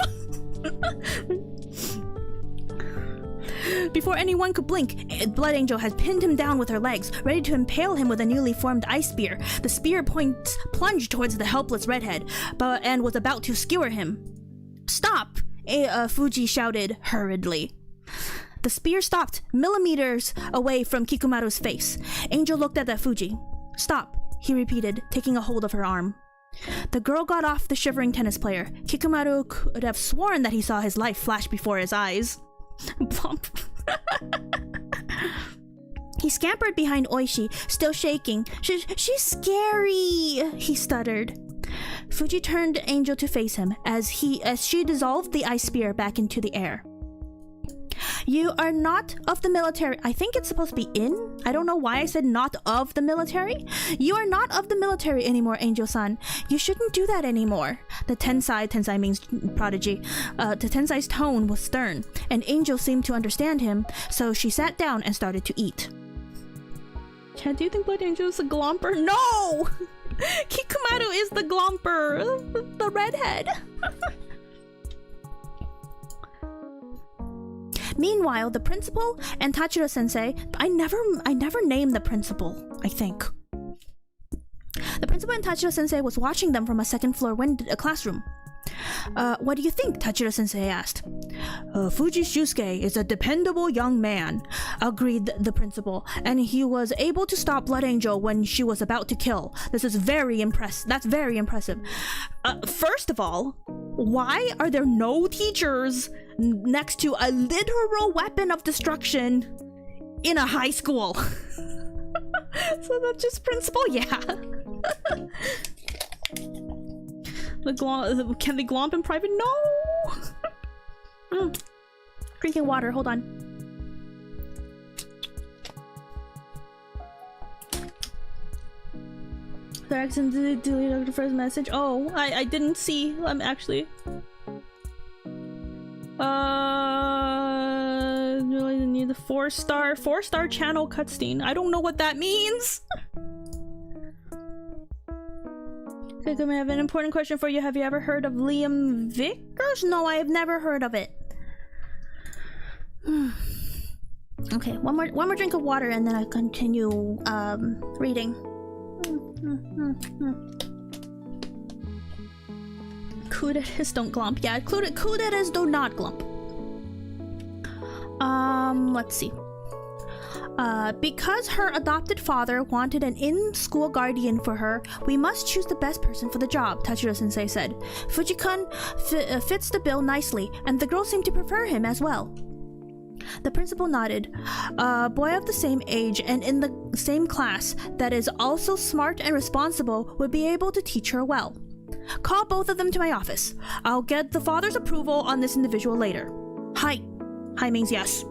Before anyone could blink, Blood Angel had pinned him down with her legs, ready to impale him with a newly formed ice spear. The spear point plunged towards the helpless redhead, and was about to skewer him. Stop! Fuji shouted hurriedly. The spear stopped, millimeters away from Kikumaru's face. Angel looked at Fuji. Stop, he repeated, taking a hold of her arm. The girl got off the shivering tennis player. Kikumaru could have sworn that he saw his life flash before his eyes. Plump. He scampered behind Oishi, still shaking. She's scary, he stuttered. Fuji turned Angel to face him as she dissolved the ice spear back into the air. You are not of the military. I think it's supposed to be in. I don't know why I said not of the military. You are not of the military anymore, Angel-san. You shouldn't do that anymore. The Tensai means prodigy. The Tensai's tone was stern, and Angel seemed to understand him, so she sat down and started to eat. Chad, do you think Blood Angel is a glomper? No! Kikumaru is the glomper. The redhead. Meanwhile, the principal and Tachiro sensei, I never named the principal, I think. The principal and Tachiro sensei was watching them from a second floor classroom. What do you think? Tachiro sensei asked. Fuji Shusuke is a dependable young man, agreed the principal, and he was able to stop Blood Angel when she was about to kill. This is very impressive. That's very impressive. First of all, why are there no teachers next to a literal weapon of destruction in a high school? So that's just principal? Yeah. Can they glomp in private? No! Drinking water, hold on. The accident deleted the first message. Oh, I didn't see. I'm actually. Really need the 4-star channel cutscene. I don't know what that means. I have an important question for you. Have you ever heard of Liam Vickers? No, I have never heard of it. Okay, one more drink of water and then I continue reading. Kuderes don't glomp. Yeah, kuderes do not glomp. Let's see. Because her adopted father wanted an in-school guardian for her, we must choose the best person for the job, Tachiro-sensei said. Fuji-kun fits the bill nicely, and the girls seem to prefer him as well. The principal nodded. A boy of the same age and in the same class that is also smart and responsible would be able to teach her well. Call both of them to my office. I'll get the father's approval on this individual later. Hi. Hi means yes.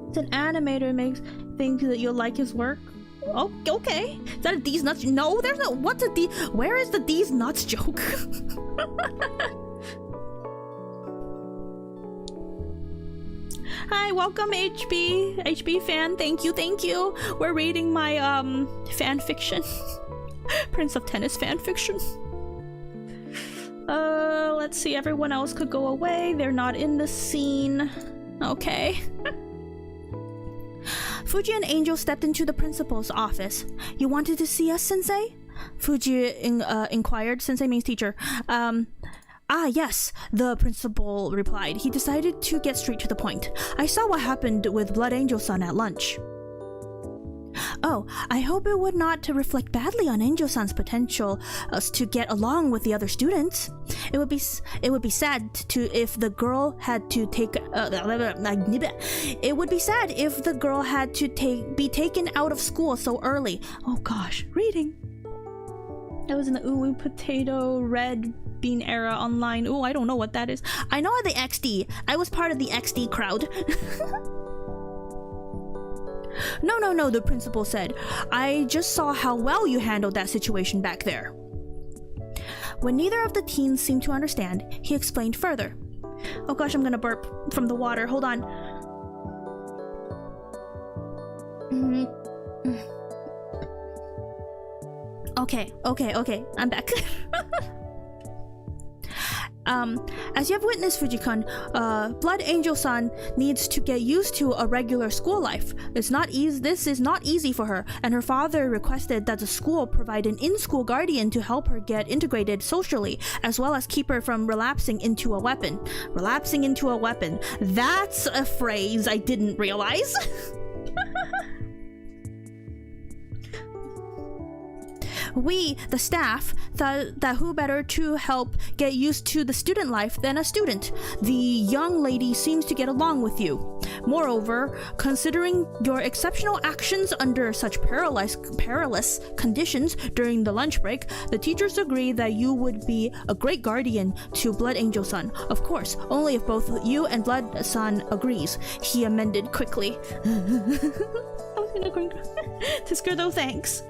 It's an animator makes think that you'll like his work. Oh, okay. Is that a D's nuts? No, there's no. What's a D? Where is the D's nuts joke? Hi, welcome HB fan. Thank you. We're reading my fan fiction. Prince of Tennis fan fiction. Let's see. Everyone else could go away. They're not in the scene. Okay. Fuji and Angel stepped into the principal's office. You wanted to see us, Sensei? Fuji inquired. Sensei means teacher. Yes, the principal replied. He decided to get straight to the point. I saw what happened with Blood Angel-san at lunch. Oh, I hope it would not to reflect badly on Angel-san's potential to get along with the other students. It would be sad to if the girl had to take it would be sad if the girl had to be taken out of school so early. Oh gosh, reading. I was in the ooh potato red bean era online. Ooh, I don't know what that is. I know the XD. I was part of the XD crowd. No, the principal said. I just saw how well you handled that situation back there. When neither of the teens seemed to understand, he explained further. Oh gosh, I'm gonna burp from the water. Hold on. Okay. I'm back. As you have witnessed, Fujikun, Blood Angel-san needs to get used to a regular school life. This is not easy for her, and her father requested that the school provide an in-school guardian to help her get integrated socially, as well as keep her from relapsing into a weapon. Relapsing into a weapon. That's a phrase I didn't realize. We, the staff, thought that who better to help get used to the student life than a student. The young lady seems to get along with you. Moreover, considering your exceptional actions under such perilous conditions during the lunch break, the teachers agree that you would be a great guardian to Blood Angel-san. Of course, only if both you and Blood-san agrees. He amended quickly. I was gonna go Tisker though, thanks.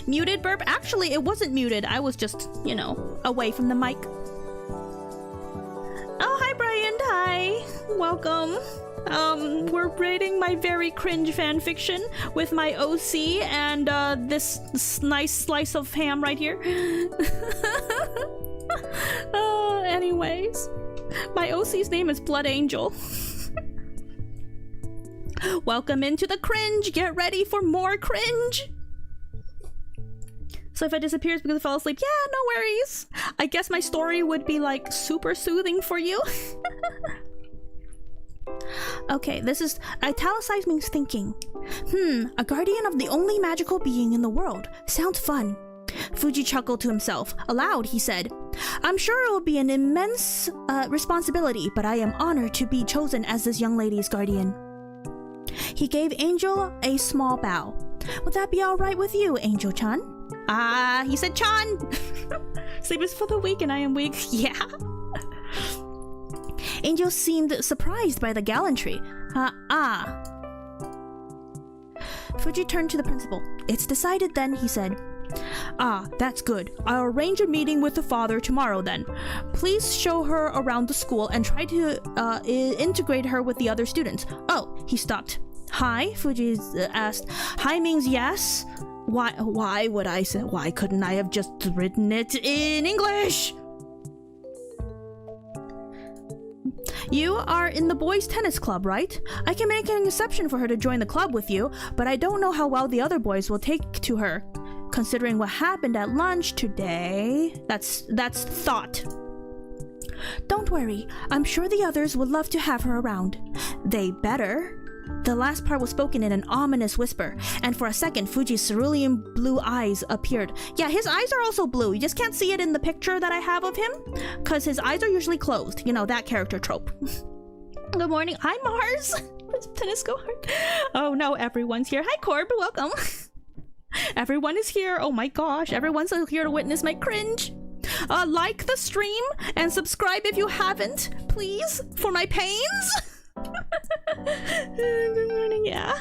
Muted burp? Actually, it wasn't muted. I was just, you know, away from the mic. Oh, hi, Brian. Hi. Welcome. We're rating my very cringe fanfiction with my OC and this nice slice of ham right here. Anyways, my OC's name is Blood Angel. Welcome into the cringe. Get ready for more cringe. So if I disappear it's because I fell asleep, yeah, no worries. I guess my story would be like super soothing for you. Okay, this is italicized means thinking. A guardian of the only magical being in the world. Sounds fun. Fuji chuckled to himself. Aloud, he said, I'm sure it will be an immense responsibility, but I am honored to be chosen as this young lady's guardian. He gave Angel a small bow. Would that be alright with you, Angel-chan? He said Chan! Sleep is for the weak and I am weak. Yeah. Angel seemed surprised by the gallantry. Fuji turned to the principal. It's decided then, he said. That's good. I'll arrange a meeting with the father tomorrow then. Please show her around the school and try to integrate her with the other students. Oh, he stopped. Hi, Fuji asked. Hi means yes. Why would I say? Why couldn't I have just written it in English? You are in the boys' tennis club, right? I can make an exception for her to join the club with you, but I don't know how well the other boys will take to her. Considering what happened at lunch today, that's thought. Don't worry, I'm sure the others would love to have her around. They better. The last part was spoken in an ominous whisper, and for a second Fuji's cerulean blue eyes appeared. Yeah, his eyes are also blue. You just can't see it in the picture that I have of him, because his eyes are usually closed. You know, that character trope. Good morning. Hi, Mars. Tennis go hard. Oh no, everyone's here. Hi, Corb. Welcome. Everyone is here. Oh my gosh, everyone's here to witness my cringe. Like the stream and subscribe if you haven't, please, for my pains. Good morning, yeah.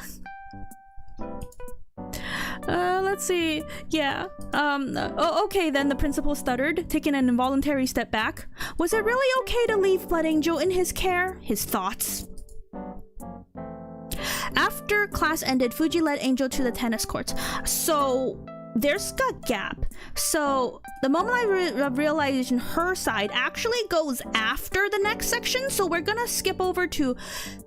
Let's see. Yeah. Oh, okay then, the principal stuttered, taking an involuntary step back. Was it really okay to leave Blood Angel in his care? His thoughts. After class ended, Fuji led Angel to the tennis courts. So there's a gap. So the moment I realization her side actually goes after the next section. So we're gonna skip over to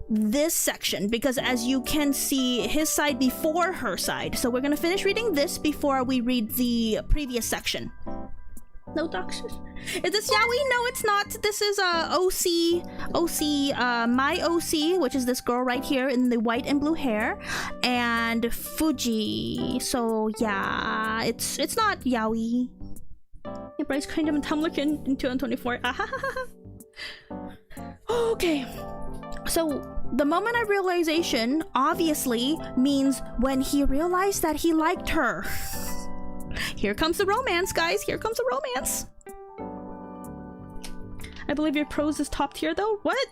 this section because as you can see, his side before her side. So we're gonna finish reading this before we read the previous section. No doctors. Is this Yaoi? No, it's not. This is OC, my OC, which is this girl right here in the white and blue hair. and Fuji. So yeah, it's not yaoi. Embrace Kingdom and Tumblr in 2024. Okay. So the moment of realization obviously means when he realized that he liked her. Here comes the romance, guys. Here comes the romance. I believe your prose is top tier though. What?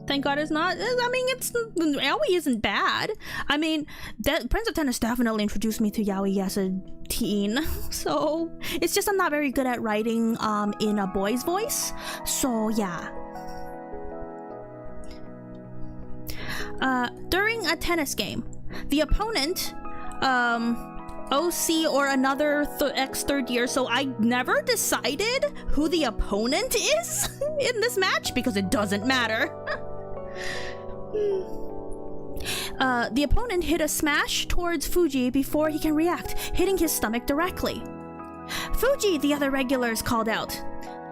Thank God it's not. I mean, yaoi isn't bad. I mean, Prince of Tennis definitely introduced me to yaoi as a teen. So it's just I'm not very good at writing in a boy's voice. So yeah. During a tennis game, the opponent, OC or another ex-third year, so I never decided who the opponent is in this match because it doesn't matter. The opponent hit a smash towards Fuji before he can react, hitting his stomach directly. Fuji, the other regulars called out.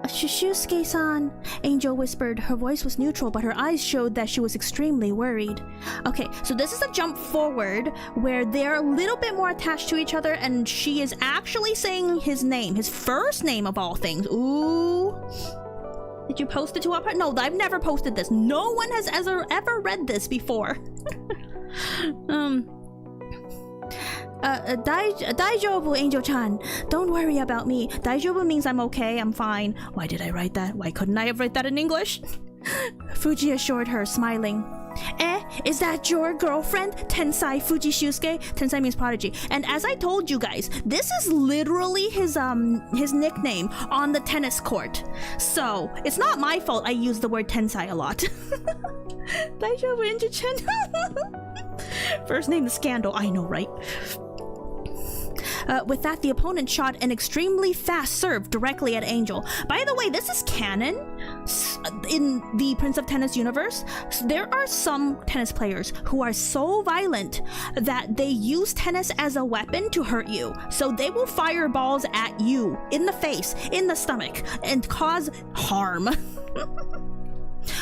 Shusuke-san, Angel whispered. Her voice was neutral, but her eyes showed that she was extremely worried. Okay, so this is a jump forward where they're a little bit more attached to each other, and she is actually saying his name, his first name of all things. Ooh. Did you post it to our part? No, I've never posted this. No one has ever read this before. Daijoubu, Angel-chan. Don't worry about me. Daijoubu means I'm okay, I'm fine. Why did I write that? Why couldn't I have written that in English? Fuji assured her, smiling. Is that your girlfriend? Tensai Fuji Shusuke? Tensai means prodigy. And as I told you guys, this is literally his nickname on the tennis court. So, it's not my fault I use the word Tensai a lot. Daijoubu, Angel-chan. First name is Scandal, I know, right? With that, the opponent shot an extremely fast serve directly at Angel. By the way, this is canon in the Prince of Tennis universe. There are some tennis players who are so violent that they use tennis as a weapon to hurt you. So they will fire balls at you in the face, in the stomach, and cause harm.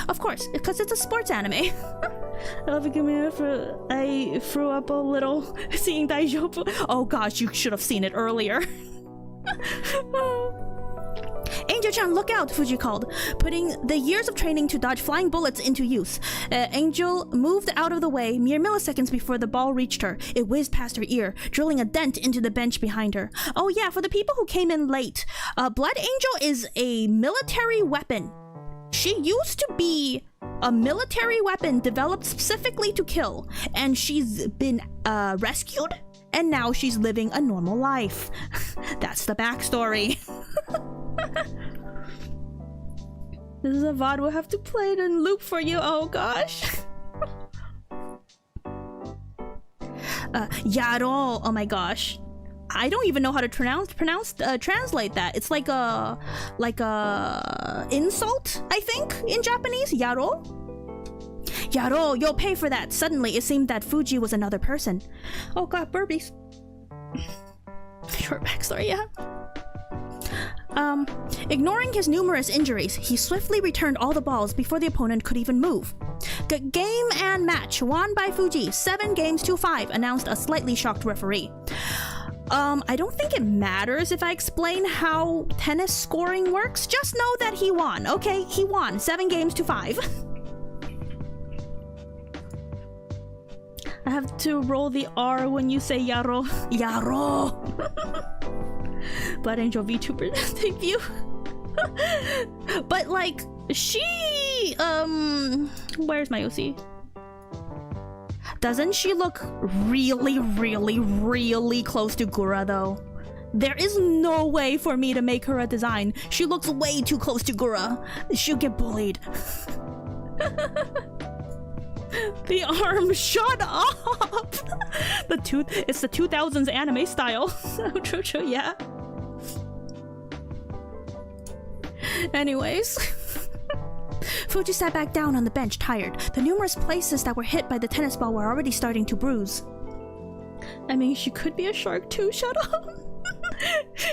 Of course, because it's a sports anime. I threw up a little seeing Daijoubu. Oh gosh, you should have seen it earlier. Angel-chan, look out, Fuji called, putting the years of training to dodge flying bullets into use. Angel moved out of the way mere milliseconds before the ball reached her. It whizzed past her ear, drilling a dent into the bench behind her. Oh yeah, for the people who came in late, Blood Angel is a military weapon. She used to be a military weapon developed specifically to kill, and she's been rescued, and now she's living a normal life. That's the backstory. This is a VOD we'll have to play it in loop for you. Oh gosh. Yaro. Oh my gosh. I don't even know how to translate that. It's like a insult, I think, in Japanese. Yaro? Yaro, you'll pay for that. Suddenly, it seemed that Fuji was another person. Oh god, burpees. Short backstory, yeah. Ignoring his numerous injuries, he swiftly returned all the balls before the opponent could even move. Game and match won by Fuji, 7 games to 5, announced a slightly shocked referee. I don't think it matters if I explain how tennis scoring works. Just know that he won. Okay, he won 7 games to 5. I have to roll the R when you say Yaro. Yaro! Blood Angel VTuber debut. But like, she... where's my OC? Doesn't she look really, really, really close to Gura though? There is no way for me to make her a design. She looks way too close to Gura. She'll get bullied. The arm, shut up! It's the 2000s anime style. True, yeah. Anyways. Fuji sat back down on the bench, tired. The numerous places that were hit by the tennis ball were already starting to bruise. I mean, she could be a shark too, shut up.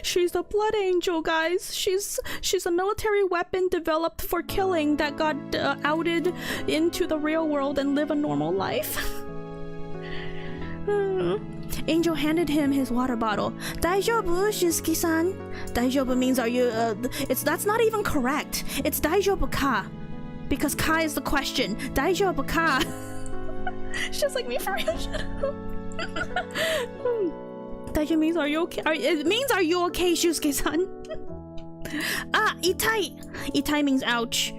She's a blood angel, guys. She's a military weapon developed for killing that got outed into the real world and live a normal life. Angel handed him his water bottle. Daijoubu, Shizuki-san. Daijoubu means are you that's not even correct. It's daijoubu ka. Because ka is the question. Daijoubu ka. She's like me for real. Shut up. Daijoubu means are you okay? It means are you okay, Shusuke-san? Itai. Itai means ouch.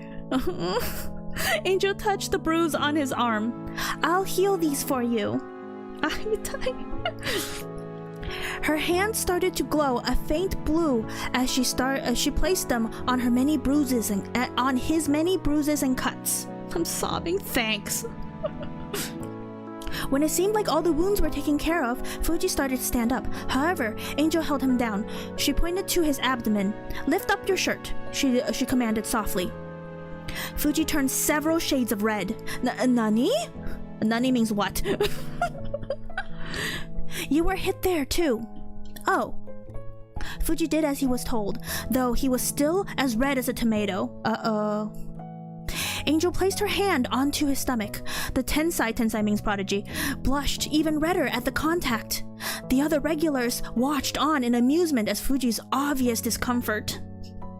Angel touched the bruise on his arm. I'll heal these for you. Itai. Her hand started to glow a faint blue as she placed them on her many bruises and on his many bruises and cuts. I'm sobbing. Thanks. When it seemed like all the wounds were taken care of, Fuji started to stand up. However, Angel held him down. She pointed to his abdomen. Lift up your shirt, she commanded softly. Fuji turned several shades of red. Nani? Nani means what? You were hit there too. Oh. Fuji did as he was told, though he was still as red as a tomato. Uh-oh. Angel placed her hand onto his stomach. The Tensai means prodigy, blushed even redder at the contact. The other regulars watched on in amusement as Fuji's obvious discomfort.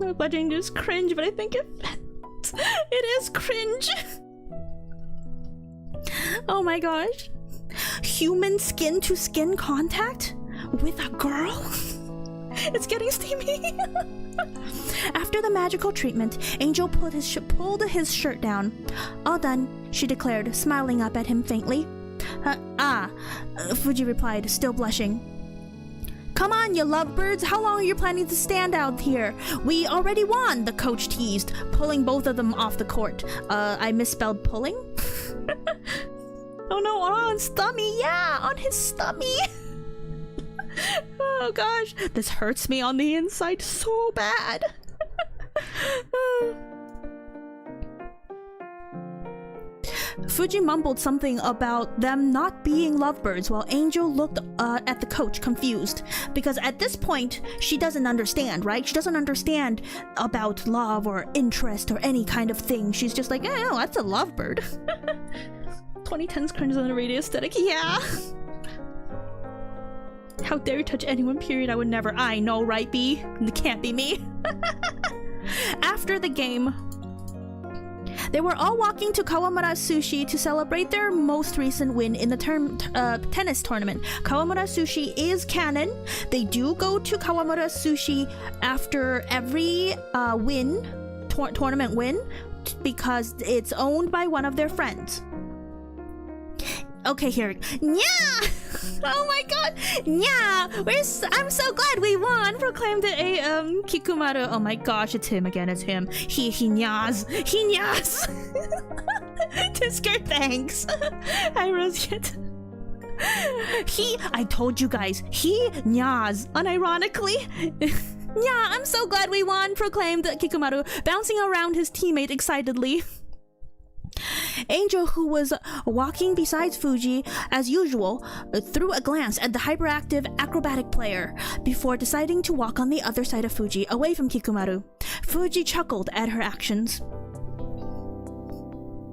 I'm budging this cringe, but I think it is cringe. Oh my gosh. Human skin to skin contact? With a girl? It's getting steamy. After the magical treatment, Angel pulled his shirt down. All done, she declared, smiling up at him faintly. Fuji replied, still blushing. Come on, you lovebirds, how long are you planning to stand out here? We already won, the coach teased, pulling both of them off the court. I misspelled pulling? Oh no, on stummy, yeah, on his stummy. Oh gosh, this hurts me on the inside so bad. Fuji mumbled something about them not being lovebirds while Angel looked at the coach confused. Because at this point, she doesn't understand, right? She doesn't understand about love or interest or any kind of thing. She's just like, oh, that's a lovebird. 2010's cringe on the radio aesthetic, yeah. How dare you touch anyone, period, I would never. I know, right, B? It can't be me. After the game, they were all walking to Kawamura Sushi to celebrate their most recent win in the tennis tournament. Kawamura Sushi is canon. They do go to Kawamura Sushi after every tournament win because it's owned by one of their friends. Okay, here. Yeah! Oh my god! Yeah! I'm so glad we won! Proclaimed Kikumaru. Oh my gosh, it's him again, it's him. He nyas! He nyas! Tisker, thanks! I rose yet. I told you guys, he nyas, unironically. Yeah, I'm so glad we won! Proclaimed Kikumaru, bouncing around his teammate excitedly. Angel, who was walking beside Fuji as usual, threw a glance at the hyperactive acrobatic player before deciding to walk on the other side of Fuji, away from Kikumaru. Fuji chuckled at her actions.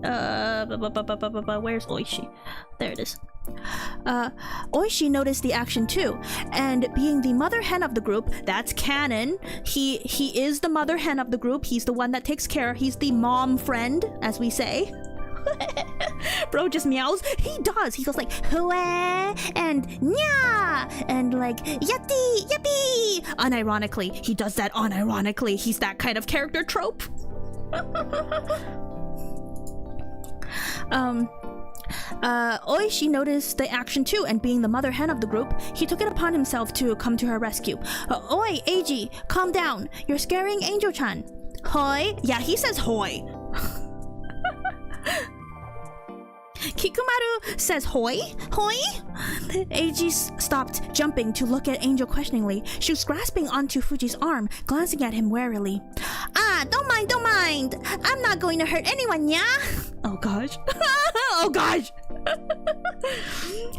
Where's Oishi? There it is. Oishi noticed the action too, and being the mother hen of the group, that's canon. He is the mother hen of the group. He's the one that takes care. He's the mom friend, as we say. Bro just meows. He does. He goes like hue and nya and like yeti yippee. Unironically, he does that. Unironically, he's that kind of character trope. Oishi noticed the action too, and being the mother hen of the group, he took it upon himself to come to her rescue. Oi, Eiji, calm down. You're scaring Angel-chan. Hoi? Yeah, he says hoi. Kikumaru says hoi? Hoi? Eiji stopped jumping to look at Angel questioningly. She was grasping onto Fuji's arm, glancing at him warily. Don't mind. I'm not going to hurt anyone, yeah? Oh gosh. Oh gosh.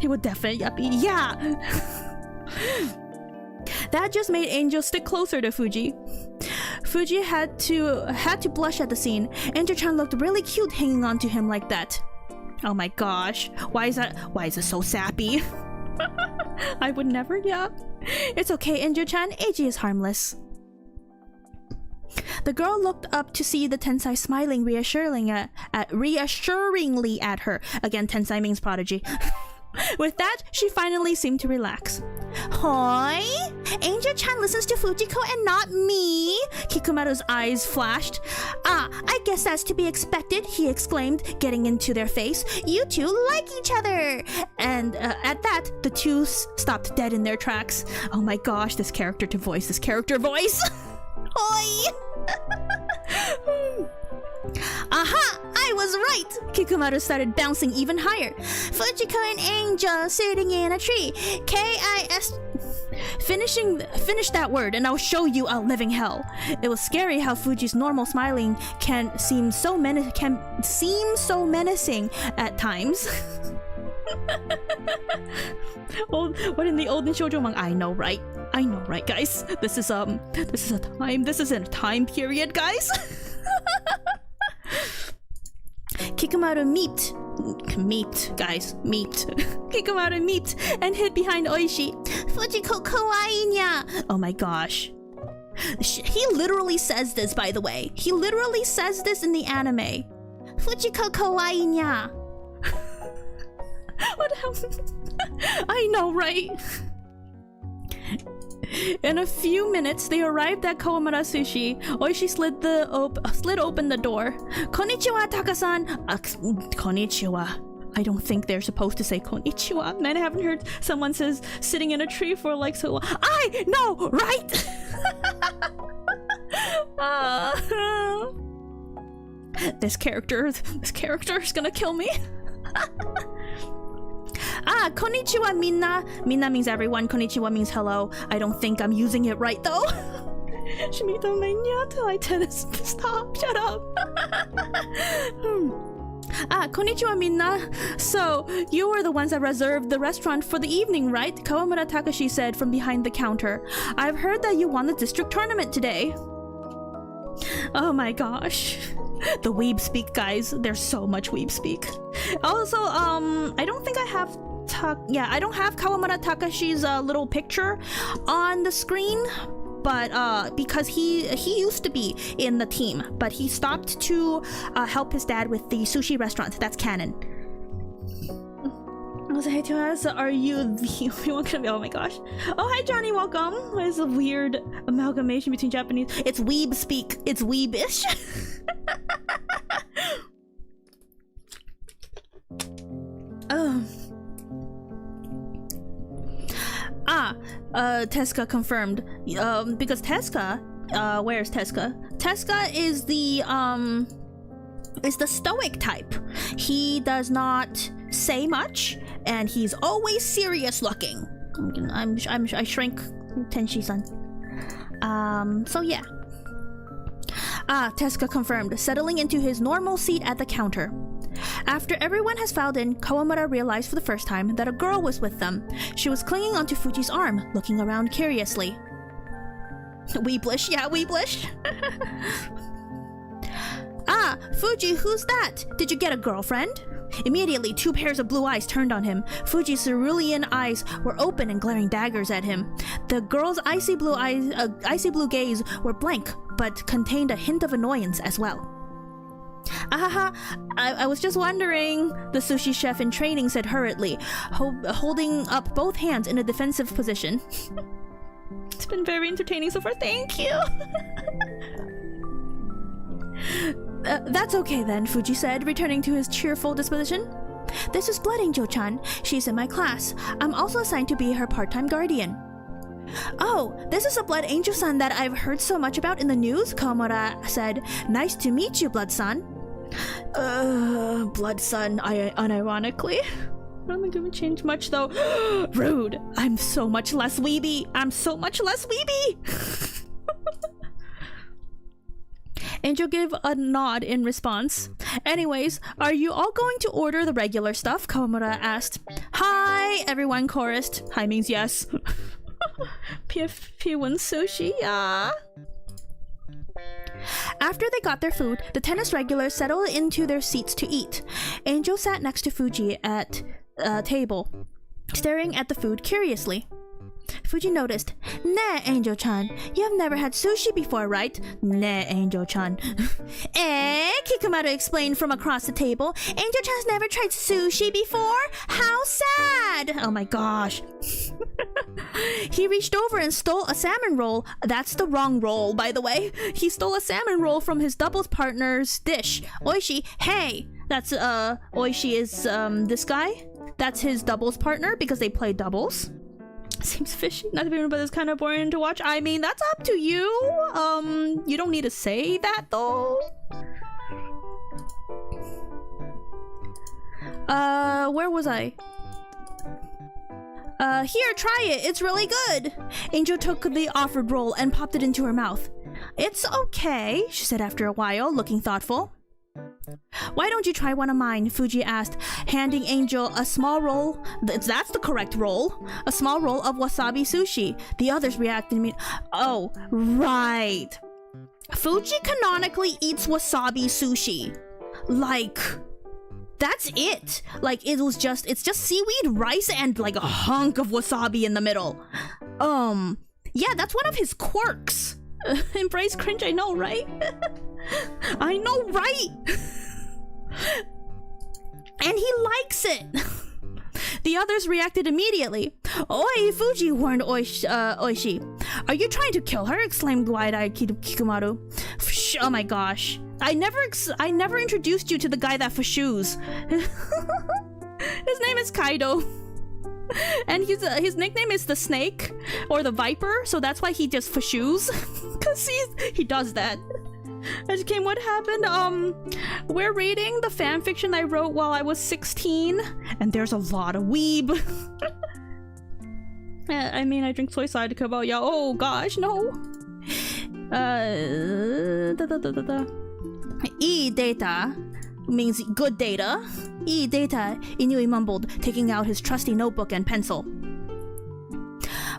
He would definitely yuppie. Yeah. That just made Angel stick closer to Fuji. Fuji had to blush at the scene. Angel-chan looked really cute hanging on to him like that. Oh my gosh, why is it so sappy? I would never, yeah. It's okay, Angel-chan, Eiji is harmless. The girl looked up to see the Tensai smiling reassuringly at her. Again, Tensai means prodigy. With that, she finally seemed to relax. Hoi? Angel-chan listens to Fujiko and not me? Kikumaru's eyes flashed. I guess that's to be expected, he exclaimed, getting into their face. You two like each other! And at that, the two stopped dead in their tracks. Oh my gosh, this character voice! Hoi! Aha! I was right! Kikumaru started bouncing even higher. Fujiko and Angel sitting in a tree. K-I-S... Finish that word and I'll show you a living hell. It was scary how Fuji's normal smiling can seem so menacing at times. What in the olden shoujo manga? I know, right, guys? This is a time period, guys. Kikumaru meet. Kikumaru meet and hid behind Oishi. Fujiko kawaii nya. Oh my gosh. He literally says this, by the way. He literally says this in the anime. Fujiko kawaii nya. What happened? I know, right? In a few minutes, they arrived at Kawamura Sushi. Oishi slid open the door. Konnichiwa, Taka-san. Konnichiwa. I don't think they're supposed to say konnichiwa. Man, I haven't heard someone says sitting in a tree for like so long. I know, right? This character is gonna kill me. Konnichiwa minna. Minna means everyone. Konnichiwa means hello. I don't think I'm using it right though. Shimito menyata. I tend to stop. Shut up. Konnichiwa minna. So, you were the ones that reserved the restaurant for the evening, right? Kawamura Takashi said from behind the counter. I've heard that you won the district tournament today. Oh my gosh. The weeb speak, guys. There's so much weeb speak. Also, I don't think I have I don't have Kawamura Takashi's little picture on the screen, but because he used to be in the team, but he stopped to help his dad with the sushi restaurant. That's canon. I was like, to us, are you the only one gonna be? Oh my gosh. Oh, hi Johnny, welcome. What is a weird amalgamation between Japanese? It's weeb speak. It's weebish. Tezuka confirmed. Because Tezuka, where's Tezuka? Tezuka is the stoic type. He does not say much, and he's always serious looking. I shrink Tenshi-san. So yeah. Tezuka confirmed, settling into his normal seat at the counter. After everyone has filed in, Kawamura realized for the first time that a girl was with them. She was clinging onto Fuji's arm, looking around curiously. Weeblish, yeah, weeblish. Fuji, who's that? Did you get a girlfriend? Immediately, two pairs of blue eyes turned on him. Fuji's cerulean eyes were open and glaring daggers at him. The girl's icy blue gaze were blank, but contained a hint of annoyance as well. I was just wondering, the sushi chef in training said hurriedly, holding up both hands in a defensive position. It's been very entertaining so far, thank you! That's okay then, Fuji said, returning to his cheerful disposition. This is Blood Angel-chan. She's in my class. I'm also assigned to be her part-time guardian. Oh, this is a Blood Angel-san that I've heard so much about in the news, Kawamura said. Nice to meet you, Blood-san. Blood-san, unironically. I don't think it would change much though. Rude. I'm so much less weeby. Angel gave a nod in response. Anyways, are you all going to order the regular stuff? Kawamura asked. Hi, everyone chorused. Hi means yes. P1 sushi, yeah. After they got their food, the tennis regulars settled into their seats to eat. Angel sat next to Fuji at a table, staring at the food curiously. Fuji noticed. Nah, Angel-chan, you have never had sushi before, right? Nah, Angel-chan. Kikumaru explained from across the table. Angel-chan's never tried sushi before? How sad! Oh my gosh. He reached over and stole a salmon roll. That's the wrong roll, by the way. He stole a salmon roll from his doubles partner's dish. Oishi, hey! That's, Oishi is, this guy? That's his doubles partner because they play doubles. Seems fishy. Not to be rude, but it's kind of boring to watch. I mean, that's up to you. You don't need to say that though. Where was I? Here, try it. It's really good. Angel took the offered roll and popped it into her mouth. It's okay, she said after a while, looking thoughtful. Why don't you try one of mine? Fuji asked, handing Angel a small roll. That's the correct roll. A small roll of wasabi sushi. The others reacted to me. Oh, right. Fuji canonically eats wasabi sushi. Like, that's it. Like, it's just seaweed, rice, and like a hunk of wasabi in the middle. Yeah, that's one of his quirks. Embrace cringe, I know, right? I know, right? And he likes it. The others reacted immediately. Oi, Fuji, warned Oishi. Are you trying to kill her? Exclaimed wide-eyed Kikumaru. Oh my gosh. I never introduced you to the guy that fashoos. His name is Kaido. And his nickname is the Snake or the Viper, so that's why he just fashoos. Cause he does that. As came what happened, we're reading the fanfiction I wrote while I was 16, and there's a lot of weeb. I mean, I drink soy sake, but yeah, oh gosh, no. E-data means good data. E-data, Inui mumbled, taking out his trusty notebook and pencil.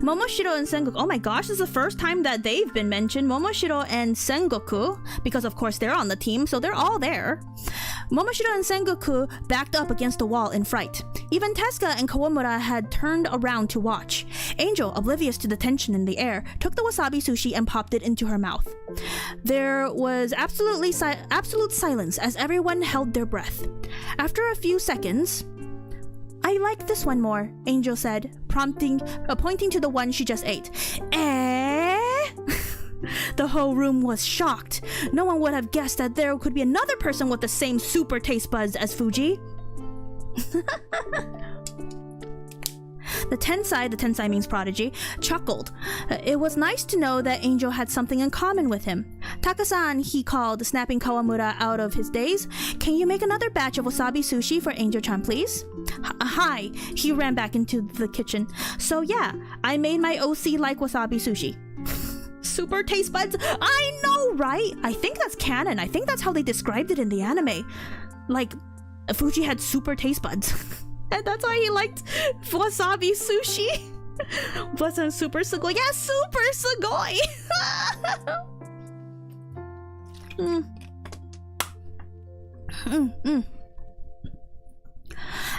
Momoshiro and Sengoku. Oh my gosh, this is the first time that they've been mentioned. Momoshiro and Sengoku, because of course they're on the team, so they're all there. Momoshiro and Sengoku backed up against the wall in fright. Even Tezuka and Kawamura had turned around to watch. Angel, oblivious to the tension in the air, took the wasabi sushi and popped it into her mouth. There was absolute silence as everyone held their breath. After a few seconds, I like this one more, Angel said, pointing to the one she just ate. The whole room was shocked. No one would have guessed that there could be another person with the same super taste buds as Fuji. The Tensai means prodigy, chuckled. It was nice to know that Angel had something in common with him. Taka-san, he called, snapping Kawamura out of his daze. Can you make another batch of wasabi sushi for Angel-chan, please? Hi. He ran back into the kitchen. So yeah, I made my OC like wasabi sushi. Super taste buds? I know, right? I think that's canon. I think that's how they described it in the anime. Like, Fuji had super taste buds. And that's why he liked wasabi sushi. Wasn't super sugoi? Yeah, super sugoi!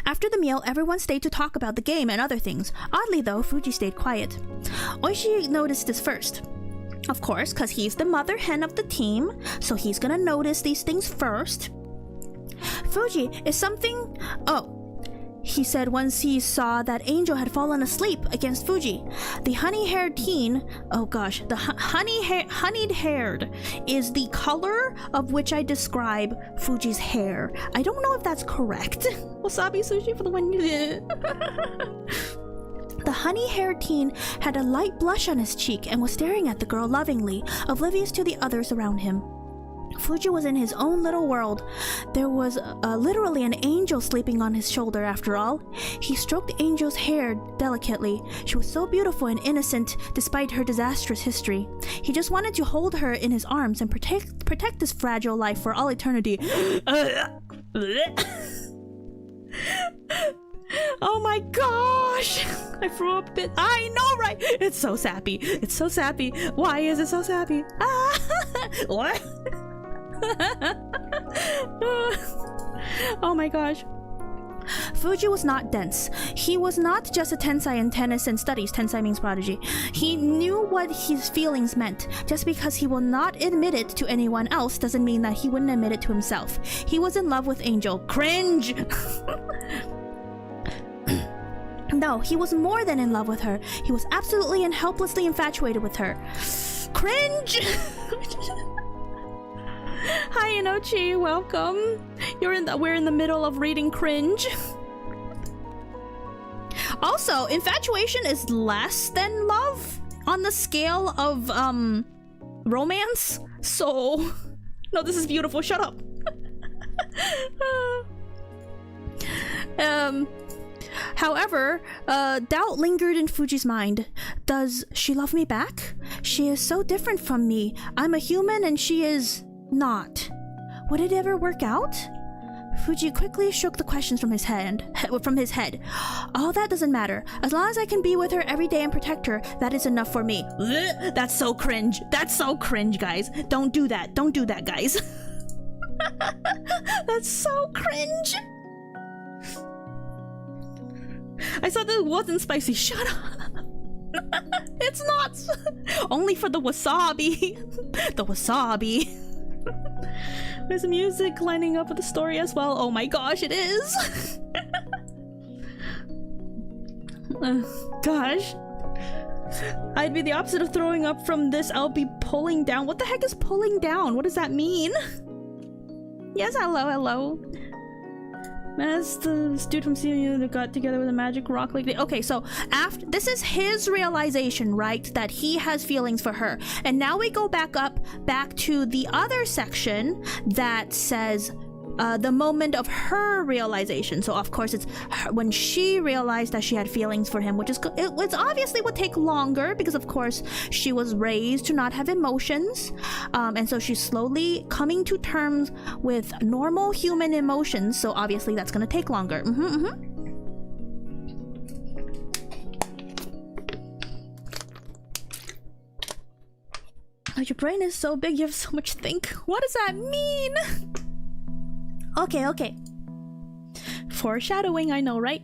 After the meal, everyone stayed to talk about the game and other things. Oddly though, Fuji stayed quiet. Oishi noticed this first. Of course, because he's the mother hen of the team, so he's gonna notice these things first. Fuji, is something... Oh, he said once he saw that Angel had fallen asleep against Fuji. The honey-haired teen... Oh gosh, the honeyed-haired is the color of which I describe Fuji's hair. I don't know if that's correct. Wasabi sushi for the one you did. The honey-haired teen had a light blush on his cheek and was staring at the girl lovingly, oblivious to the others around him. Fuji was in his own little world. There was literally an angel sleeping on his shoulder after all. He stroked Angel's hair delicately. She was so beautiful and innocent despite her disastrous history. He just wanted to hold her in his arms and protect this fragile life for all eternity. Oh my gosh! I threw up a bit. I know, right? It's so sappy. It's so sappy. Why is it so sappy? Ah! What? Oh my gosh. Fuji was not dense. He was not just a tensai in tennis and studies. Tensai means prodigy. He knew what his feelings meant. Just because he will not admit it to anyone else doesn't mean that he wouldn't admit it to himself. He was in love with Angel. Cringe! No, he was more than in love with her. He was absolutely and helplessly infatuated with her. Cringe! Hi Inochi, welcome. We're in the middle of reading Cringe. Also, infatuation is less than love on the scale of romance. So no, this is beautiful. Shut up. However, doubt lingered in Fuji's mind. Does she love me back? She is so different from me. I'm a human and she is not. Would it ever work out? Fuji quickly shook the questions from his head. All that doesn't matter. As long as I can be with her every day and protect her, that is enough for me. That's so cringe. That's so cringe, guys. Don't do that. Don't do that, guys. That's so cringe. I thought that wasn't spicy. Shut up. It's not. Only for the wasabi. The wasabi. There's music lining up with the story as well. Oh my gosh, it is. Gosh. I'd be the opposite of throwing up from this. I'll be pulling down. What the heck is pulling down? What does that mean? Yes, hello, hello. As the dude from CMU that got together with a magic rock lady. Okay, so after this is his realization, right, that he has feelings for her. And now we go back to the other section that says the moment of her realization. So of course it's when she realized that she had feelings for him, which is it obviously would take longer because of course she was raised to not have emotions, and so she's slowly coming to terms with normal human emotions, so obviously that's gonna take longer. Oh, your brain is so big, you have so much to think. What does that mean? Okay. Foreshadowing, I know, right?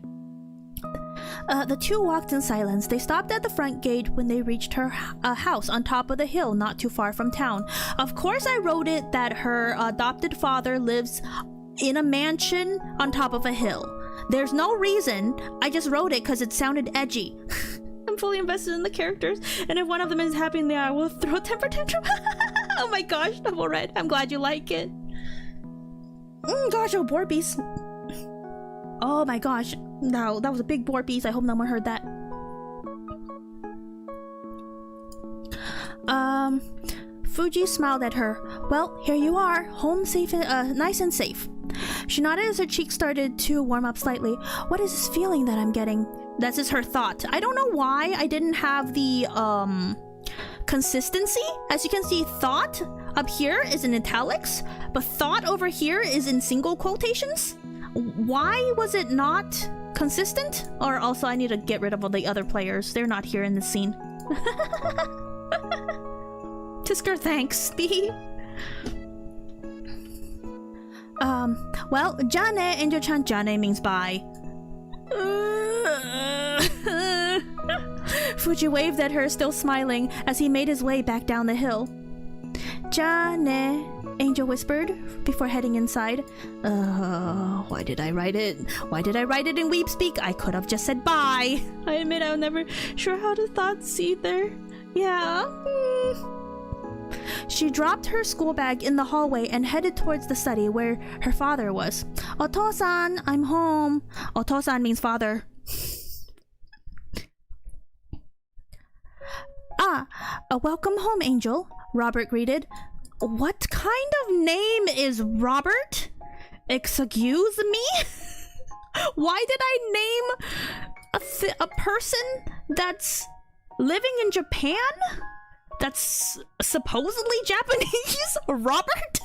The two walked in silence. They stopped at the front gate when they reached her house on top of the hill, not too far from town. Of course, I wrote it that her adopted father lives in a mansion on top of a hill. There's no reason. I just wrote it because it sounded edgy. I'm fully invested in the characters, and if one of them is happy in there, I will throw a temper tantrum. Oh my gosh, double red. I'm glad you like it. Gosh, oh, boar beast. Oh my gosh. No, that was a big boar beast. I hope no one heard that. Fuji smiled at her. Well, here you are. Home safe and, nice and safe. She nodded as her cheeks started to warm up slightly. What is this feeling that I'm getting? That's just her thought. I don't know why I didn't have the, consistency. As you can see, thought up here is in italics, but thought over here is in single quotations. Why was it not consistent? Or also I need to get rid of all the other players. They're not here in this scene. Tisker, thanks. Well, Jane, Angel-chan. Jane means bye. Fuji waved at her, still smiling, as he made his way back down the hill. Jane, Angel whispered before heading inside. Why did I write it? Why did I write it in weep speak? I could have just said bye. I admit I'm never sure how to thoughts either. Yeah. She dropped her school bag in the hallway and headed towards the study where her father was. Oto-san, I'm home. Oto-san means father. Welcome home, Angel, Robert greeted. What kind of name is Robert? Excuse me? Why did I name a person that's living in Japan? That's supposedly Japanese? Robert?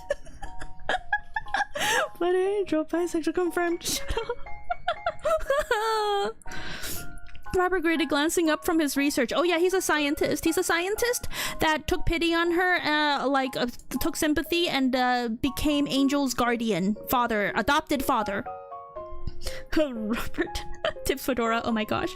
But Angel, bisexual confirmed. Shut up. Robert graded, glancing up from his research. Oh yeah, he's a scientist. He's a scientist that took pity on her, took sympathy, and became Angel's guardian, adopted father. Robert tips fedora. Oh my gosh.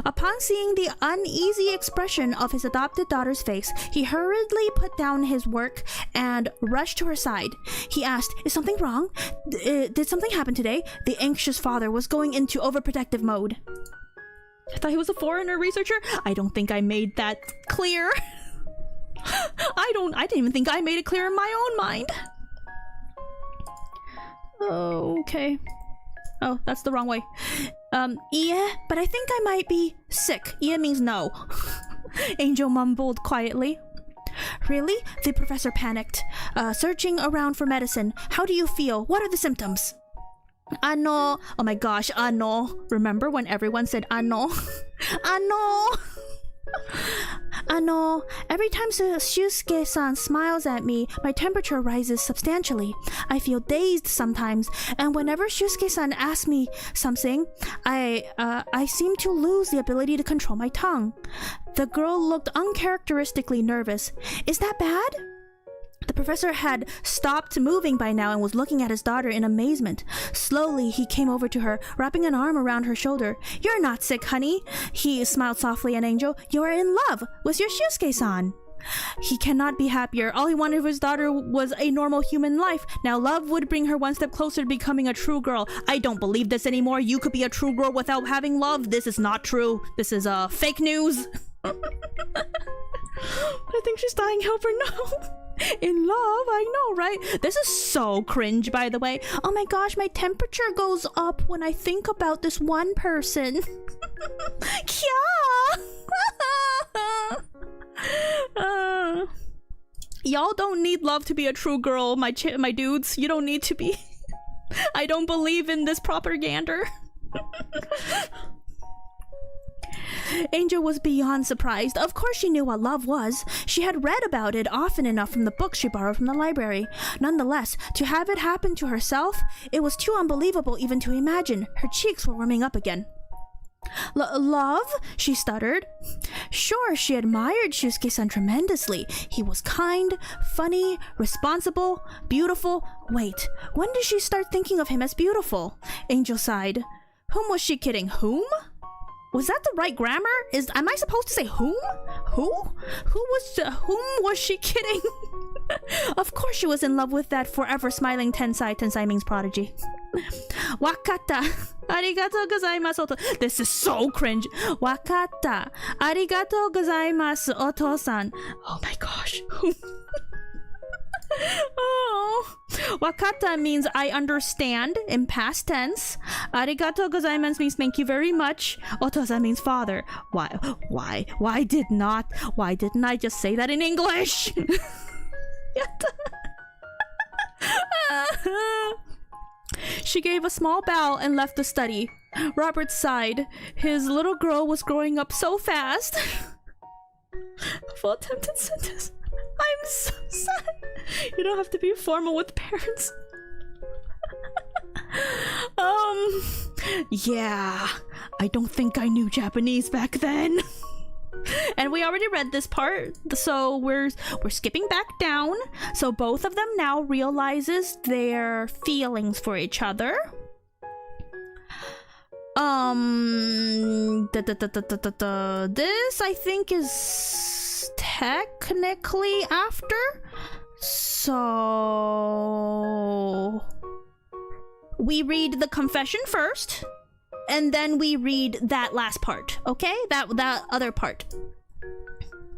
Upon seeing the uneasy expression of his adopted daughter's face, he hurriedly put down his work and rushed to her side. He asked, "Is something wrong? Did something happen today?" The anxious father was going into overprotective mode. I thought he was a foreigner researcher. I don't think I made that clear. I didn't even think I made it clear in my own mind. Okay. Oh, that's the wrong way. Yeah, but I think I might be sick. Yeah means no. Angel mumbled quietly. Really? The professor panicked, searching around for medicine. How do you feel? What are the symptoms? Ano. Oh my gosh, ano. Remember when everyone said ano? Ano. Ano. Every time Shusuke-san smiles at me, my temperature rises substantially. I feel dazed sometimes, and whenever Shusuke-san asks me something, I seem to lose the ability to control my tongue. The girl looked uncharacteristically nervous. Is that bad? The professor had stopped moving by now and was looking at his daughter in amazement. Slowly, he came over to her, wrapping an arm around her shoulder. "You're not sick, honey." He smiled softly at Angel. "You are in love with your Shusuke-san." He cannot be happier. All he wanted for his daughter was a normal human life. Now love would bring her one step closer to becoming a true girl. I don't believe this anymore. You could be a true girl without having love. This is not true. This is fake news. I think she's dying. Help her now. In love, I know, right? This is so cringe, by the way. Oh my gosh, my temperature goes up when I think about this one person. Y'all don't need love to be a true girl, my dudes. You don't need to be. I don't believe in this propaganda. Angel was beyond surprised. Of course she knew what love was. She had read about it often enough from the books she borrowed from the library. Nonetheless, to have it happen to herself, it was too unbelievable even to imagine. Her cheeks were warming up again. Love? She stuttered. Sure, she admired Shusuke-san tremendously. He was kind, funny, responsible, beautiful. Wait, when did she start thinking of him as beautiful? Angel sighed. Whom was she kidding? Whom? Was that the right grammar? Am I supposed to say whom? Whom was she kidding? Of course she was in love with that forever smiling Tensai. Tensai means prodigy. Wakatta. Arigatou gozaimasu. This is so cringe. Wakatta. Arigatou gozaimasu, oto-san. Oh my gosh. Oh. Wakata means I understand in past tense. Arigatou gozaimasu means thank you very much. Otosan means father. Why didn't I just say that in English? She gave a small bow and left the study. Robert sighed. His little girl was growing up so fast. Full attempted sentence. I'm so sad. You don't have to be formal with parents. Yeah, I don't think I knew Japanese back then. And we already read this part, so we're skipping back down. So both of them now realizes their feelings for each other. This I think is technically after. So we read the confession first, and then we read that last part, okay? That other part.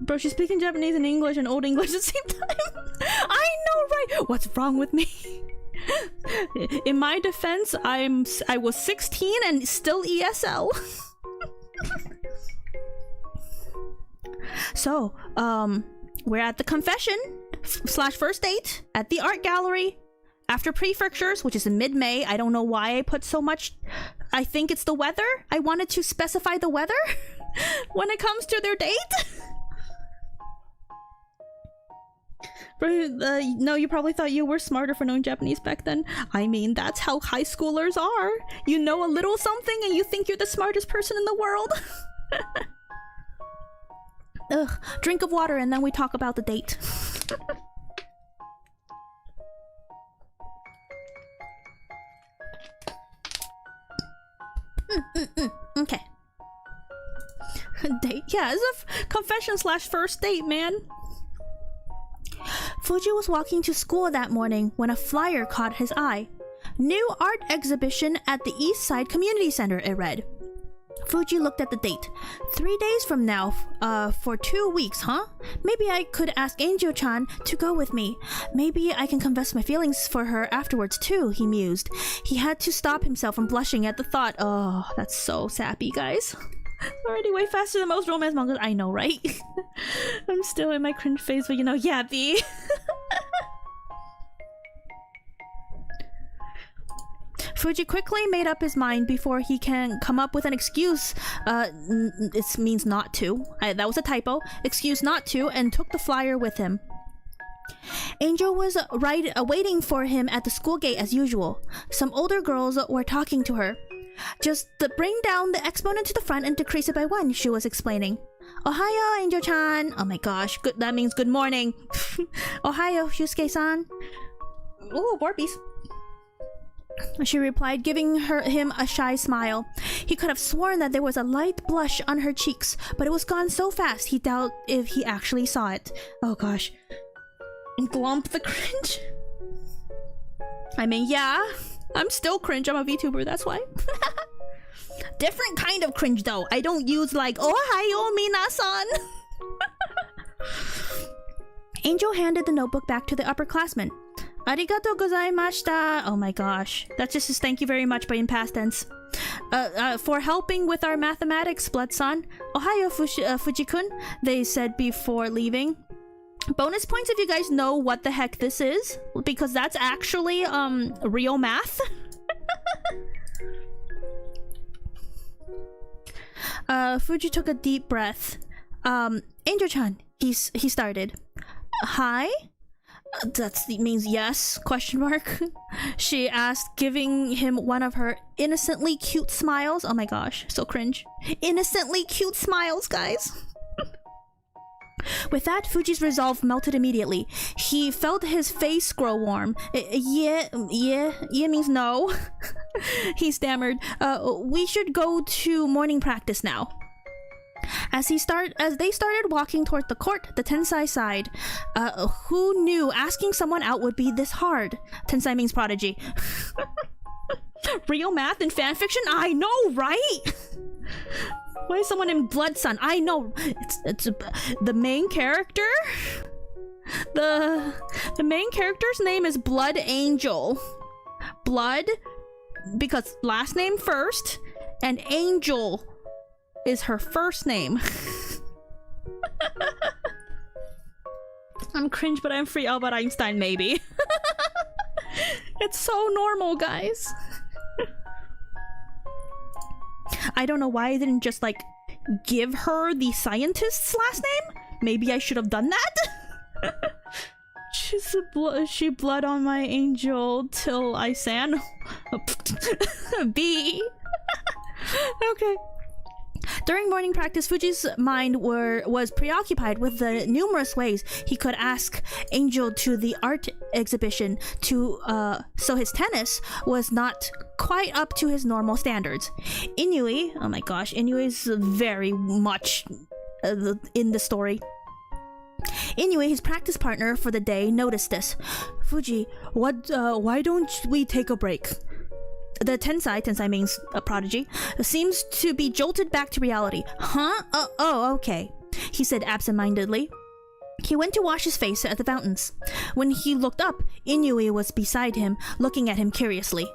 Bro, she's speaking Japanese and English and Old English at the same time. I know, right? What's wrong with me? In my defense, I was 16 and still ESL. So, we're at the confession / first date at the art gallery after prefectures, which is in mid-May. I don't know why I put so much. I think it's the weather. I wanted to specify the weather when it comes to their date. No, you probably thought you were smarter for knowing Japanese back then. I mean, that's how high schoolers are. You know a little something and you think you're the smartest person in the world. Ugh, drink of water and then we talk about the date. Okay. Date? Yeah, it's a confession slash first date, man. Fuji was walking to school that morning when a flyer caught his eye. New art exhibition at the East Side Community Center, it read. Fuji looked at the date. 3 days from now, for 2 weeks, huh? Maybe I could ask Angel-chan to go with me. Maybe I can confess my feelings for her afterwards too, he mused. He had to stop himself from blushing at the thought. Oh, that's so sappy, guys. Already way faster than most romance mangas. I know, right? I'm still in my cringe phase, but you know, yeah, B. Fuji quickly made up his mind before he can come up with an excuse. It means not to. That was a typo. Excuse not to, and took the flyer with him. Angel was waiting for him at the school gate as usual. Some older girls were talking to her. Just bring down the exponent to the front and decrease it by 1, she was explaining. Ohayo, Angel-chan. Oh my gosh, good. That means good morning. Ohayo, Shusuke-san. Ooh, Borbies. She replied, giving him a shy smile. He could have sworn that there was a light blush on her cheeks, but it was gone so fast he doubted if he actually saw it. Oh gosh. Glump the cringe. I mean, yeah, I'm still cringe. I'm a VTuber, that's why. Different kind of cringe though. I don't use like, Ohayo, minasan. Angel handed the notebook back to the upperclassman. Arigatou gozaimashita. Oh my gosh. That just says thank you very much, but in past tense. For helping with our mathematics, Blood-san. Ohayo, Fuji-kun, they said before leaving. Bonus points if you guys know what the heck this is, because that's actually, real math. Fuji took a deep breath. Angel-chan, he started. Hi? That means yes, question mark. She asked, giving him one of her innocently cute smiles. Oh my gosh, so cringe. Innocently cute smiles, guys. With that, Fuji's resolve melted immediately. He felt his face grow warm. Yeah means no. He stammered. We should go to morning practice now. As they started walking toward the court, the Tensai sighed. Who knew asking someone out would be this hard? Tensai means prodigy. Real math and fanfiction? I know, right? Why is someone named Blood-san? I know. It's the main character. The main character's name is Blood Angel. Blood, because last name first, and Angel is her first name. I'm cringe, but I'm free Albert Einstein, maybe. It's so normal, guys. I don't know why I didn't just, like, give her the scientist's last name. Maybe I should have done that. She blood on my angel till I san. B. Okay. During morning practice, Fuji's mind was preoccupied with the numerous ways he could ask Angel to the art exhibition so his tennis was not quite up to his normal standards. Inui, oh my gosh, Inui is very much in the story. Inui, his practice partner for the day, noticed this. Fuji, why don't we take a break? The Tensai means a prodigy, seems to be jolted back to reality. Huh? Oh, okay, he said absentmindedly. He went to wash his face at the fountains. When he looked up, Inui was beside him, looking at him curiously.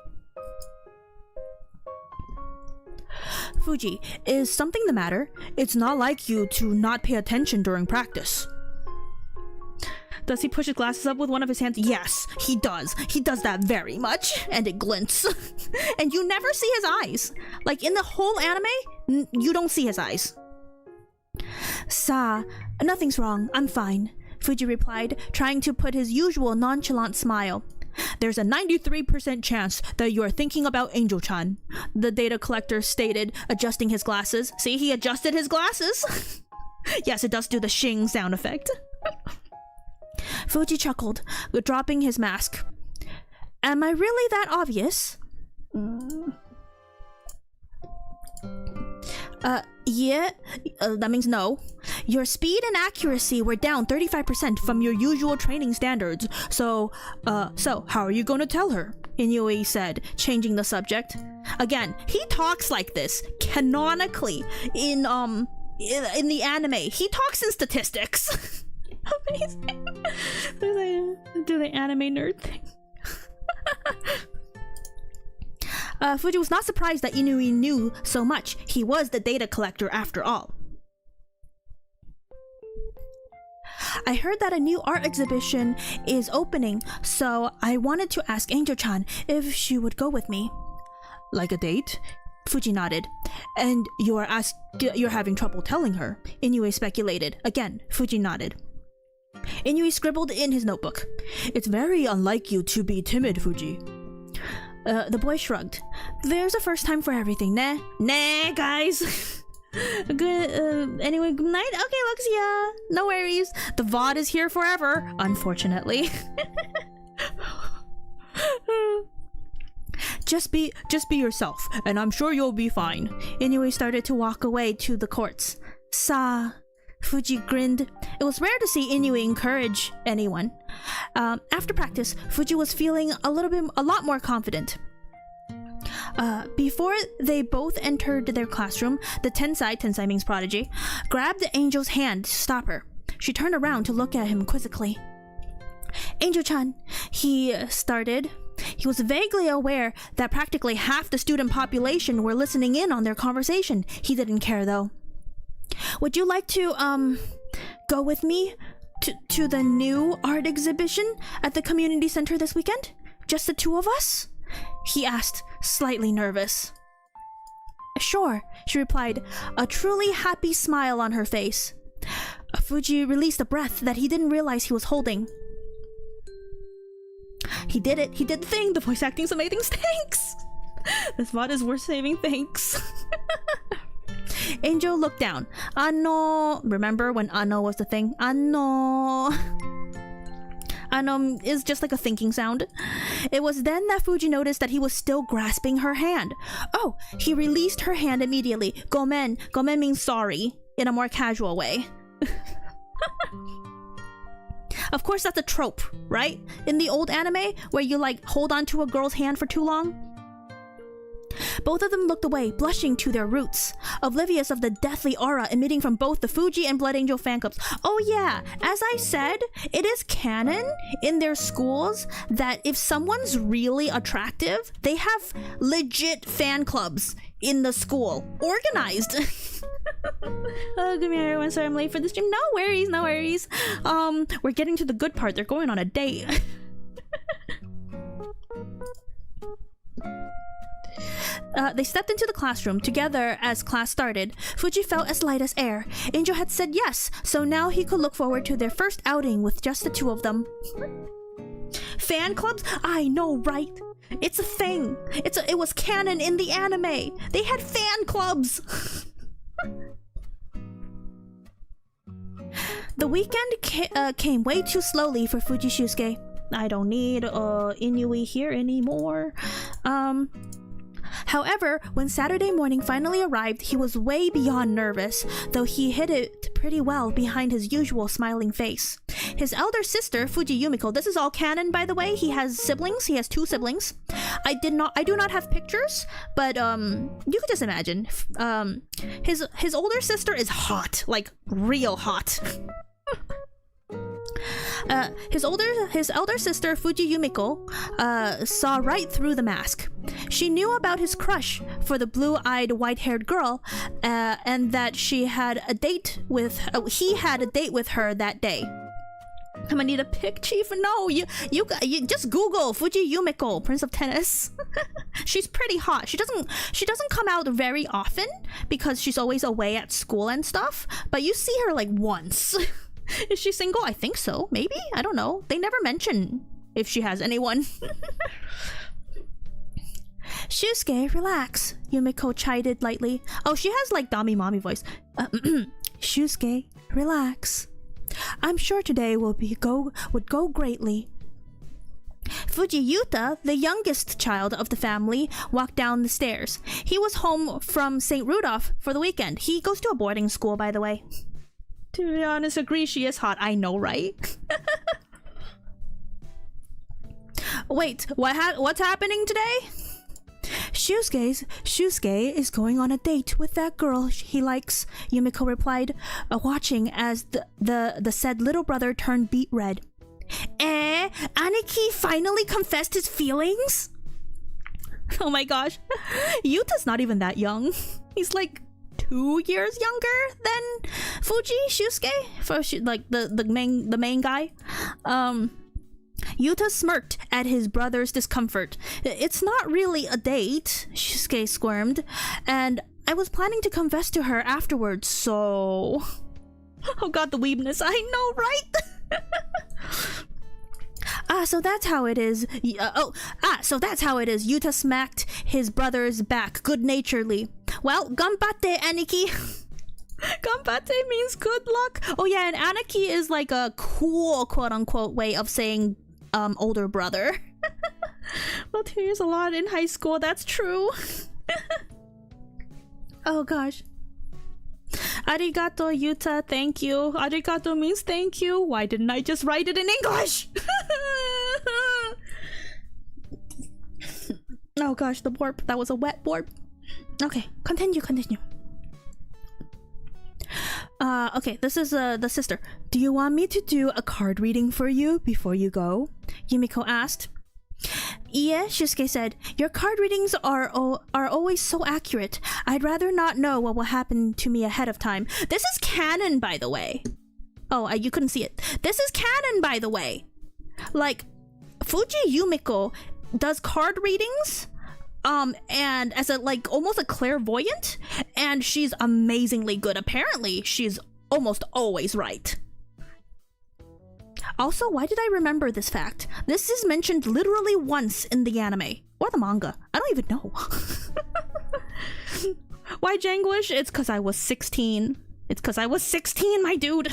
Fuji, is something the matter? It's not like you to not pay attention during practice. Does he push his glasses up with one of his hands? Yes, he does. He does that very much. And it glints. And you never see his eyes. Like, in the whole anime, you don't see his eyes. Sa, nothing's wrong. I'm fine. Fuji replied, trying to put his usual nonchalant smile. There's a 93% chance that you are thinking about Angel-chan, the data collector stated, adjusting his glasses. See, he adjusted his glasses. Yes, it does do the shing sound effect. Fuji chuckled, dropping his mask. Am I really that obvious? Yeah, that means no. Your speed and accuracy were down 35% from your usual training standards. So how are you gonna tell her? Inui said, changing the subject. Again, he talks like this canonically in the anime. He talks in statistics. Amazing. Do the anime nerd thing. Fuji was not surprised that Inui knew so much. He was the data collector after all. I heard that a new art exhibition is opening, so I wanted to ask Angel-chan if she would go with me. Like a date? Fuji nodded. And you're having trouble telling her, Inui speculated. Again, Fuji nodded. Inui scribbled in his notebook. It's very unlike you to be timid, Fuji. The boy shrugged. There's a first time for everything, nah? Nah, guys. Good, anyway, good night. Okay, Luxia. No worries. The VOD is here forever, unfortunately. Just be yourself, and I'm sure you'll be fine. Inui started to walk away to the courts. Fuji grinned. It was rare to see Inui encourage anyone. After practice, Fuji was feeling a lot more confident. Before they both entered their classroom, the Tensai means prodigy, grabbed the Angel's hand to stop her. She turned around to look at him quizzically. Angel-chan, he started. He was vaguely aware that practically half the student population were listening in on their conversation. He didn't care though. Would you like to, go with me to the new art exhibition at the community center this weekend? Just the two of us? He asked, slightly nervous. Sure, she replied, a truly happy smile on her face. Fuji released a breath that he didn't realize he was holding. He did it. He did the thing. The voice acting's amazing. Thanks! This VOD is worth saving. Thanks. Angel looked down. Ano. Remember when ano was the thing? Ano. Ano is just like a thinking sound. It was then that Fuji noticed that he was still grasping her hand. Oh, he released her hand immediately. Gomen. Gomen means sorry in a more casual way. Of course, that's a trope, right? In the old anime, where you like hold on to a girl's hand for too long. Both of them looked away, blushing to their roots, oblivious of the deathly aura emitting from both the Fuji and Blood Angel fan clubs. Oh yeah, as I said, it is canon in their schools that if someone's really attractive, they have legit fan clubs in the school, organized. Oh, good morning everyone, sorry I'm late for the stream. No worries, no worries. We're getting to the good part. They're going on a date. They stepped into the classroom together as class started. Fuji felt as light as air. Angel had said yes, so now he could look forward to their first outing with just the two of them. Fan clubs? I know, right? It's a thing. It was canon in the anime. They had fan clubs. The weekend came way too slowly for Fuji Shusuke. I don't need Inui here anymore. However, when Saturday morning finally arrived, he was way beyond nervous, though he hid it pretty well behind his usual smiling face. His elder sister, Fuji Yumiko, this is all canon by the way, he has siblings, he has 2 siblings. I do not have pictures, but you could just imagine. His older sister is hot, like real hot. His elder sister Fuji Yumiko saw right through the mask. She knew about his crush for the blue-eyed, white-haired girl, and that he had a date with her that day. I'm gonna need a pic, Chief. No, you just Google Fuji Yumiko, Prince of Tennis. She's pretty hot. She doesn't come out very often because she's always away at school and stuff. But you see her like once. Is she single? I think so. Maybe? I don't know. They never mention if she has anyone. Shusuke, relax. Yumiko chided lightly. Oh, she has like Dami mommy voice. Shusuke, relax. I'm sure today would go greatly. Fuji Yuta, the youngest child of the family, walked down the stairs. He was home from St. Rudolph for the weekend. He goes to a boarding school, by the way. To be honest, agree she is hot. I know, right? Wait, what's happening today? Shusuke is going on a date with that girl he likes, Yumiko replied, watching as the said little brother turned beet red. Aniki finally confessed his feelings? Oh my gosh. Yuta's not even that young. He's like 2 years younger than Shusuke, like the main guy. Yuta smirked at his brother's discomfort. It's not really a date, Shusuke squirmed, and I was planning to confess to her afterwards, so... Oh god, the weebness, I know, right? So that's how it is. So that's how it is. Yuta smacked his brother's back good-naturedly. Well, ganbatte, Aniki. Ganbatte means good luck. Oh yeah, and Aniki is like a cool quote-unquote way of saying older brother. Well, 2 years a lot in high school, that's true. Oh gosh. Arigato, Yuta, thank you. Arigato means thank you. Why didn't I just write it in English? Oh gosh, the warp. That was a wet warp. Okay, continue. Okay, this is the sister. Do you want me to do a card reading for you before you go? Yumiko asked. Yeah, Shusuke said. Your card readings are always so accurate. I'd rather not know what will happen to me ahead of time. This is canon, by the way. Oh, you couldn't see it. This is canon, by the way. Like, Fuji Yumiko does card readings, and as a like almost a clairvoyant, and she's amazingly good. Apparently, she's almost always right. Also, why did I remember this fact? This is mentioned literally once in the anime. Or the manga. I don't even know. Why Janglish? It's because I was 16. It's because I was 16, my dude.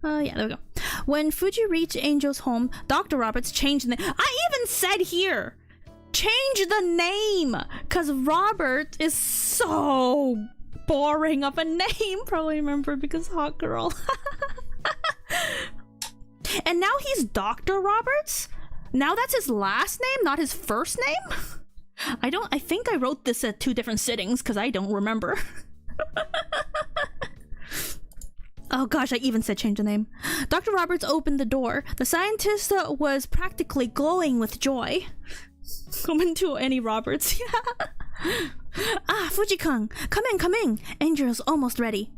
Yeah, there we go. When Fuji reached Angel's home, Dr. Roberts changed the name. I even said here! Change the name! Because Robert is so... boring of a name. Probably remember because hot girl. And now he's Dr. Roberts? Now that's his last name, not his first name? I think I wrote this at 2 different sittings because I don't remember. Oh gosh, I even said change the name. Dr. Roberts opened the door. The scientist was practically glowing with joy. Coming to Annie Roberts. Yeah. Ah, Fuji-kun, come in. Angel's almost ready.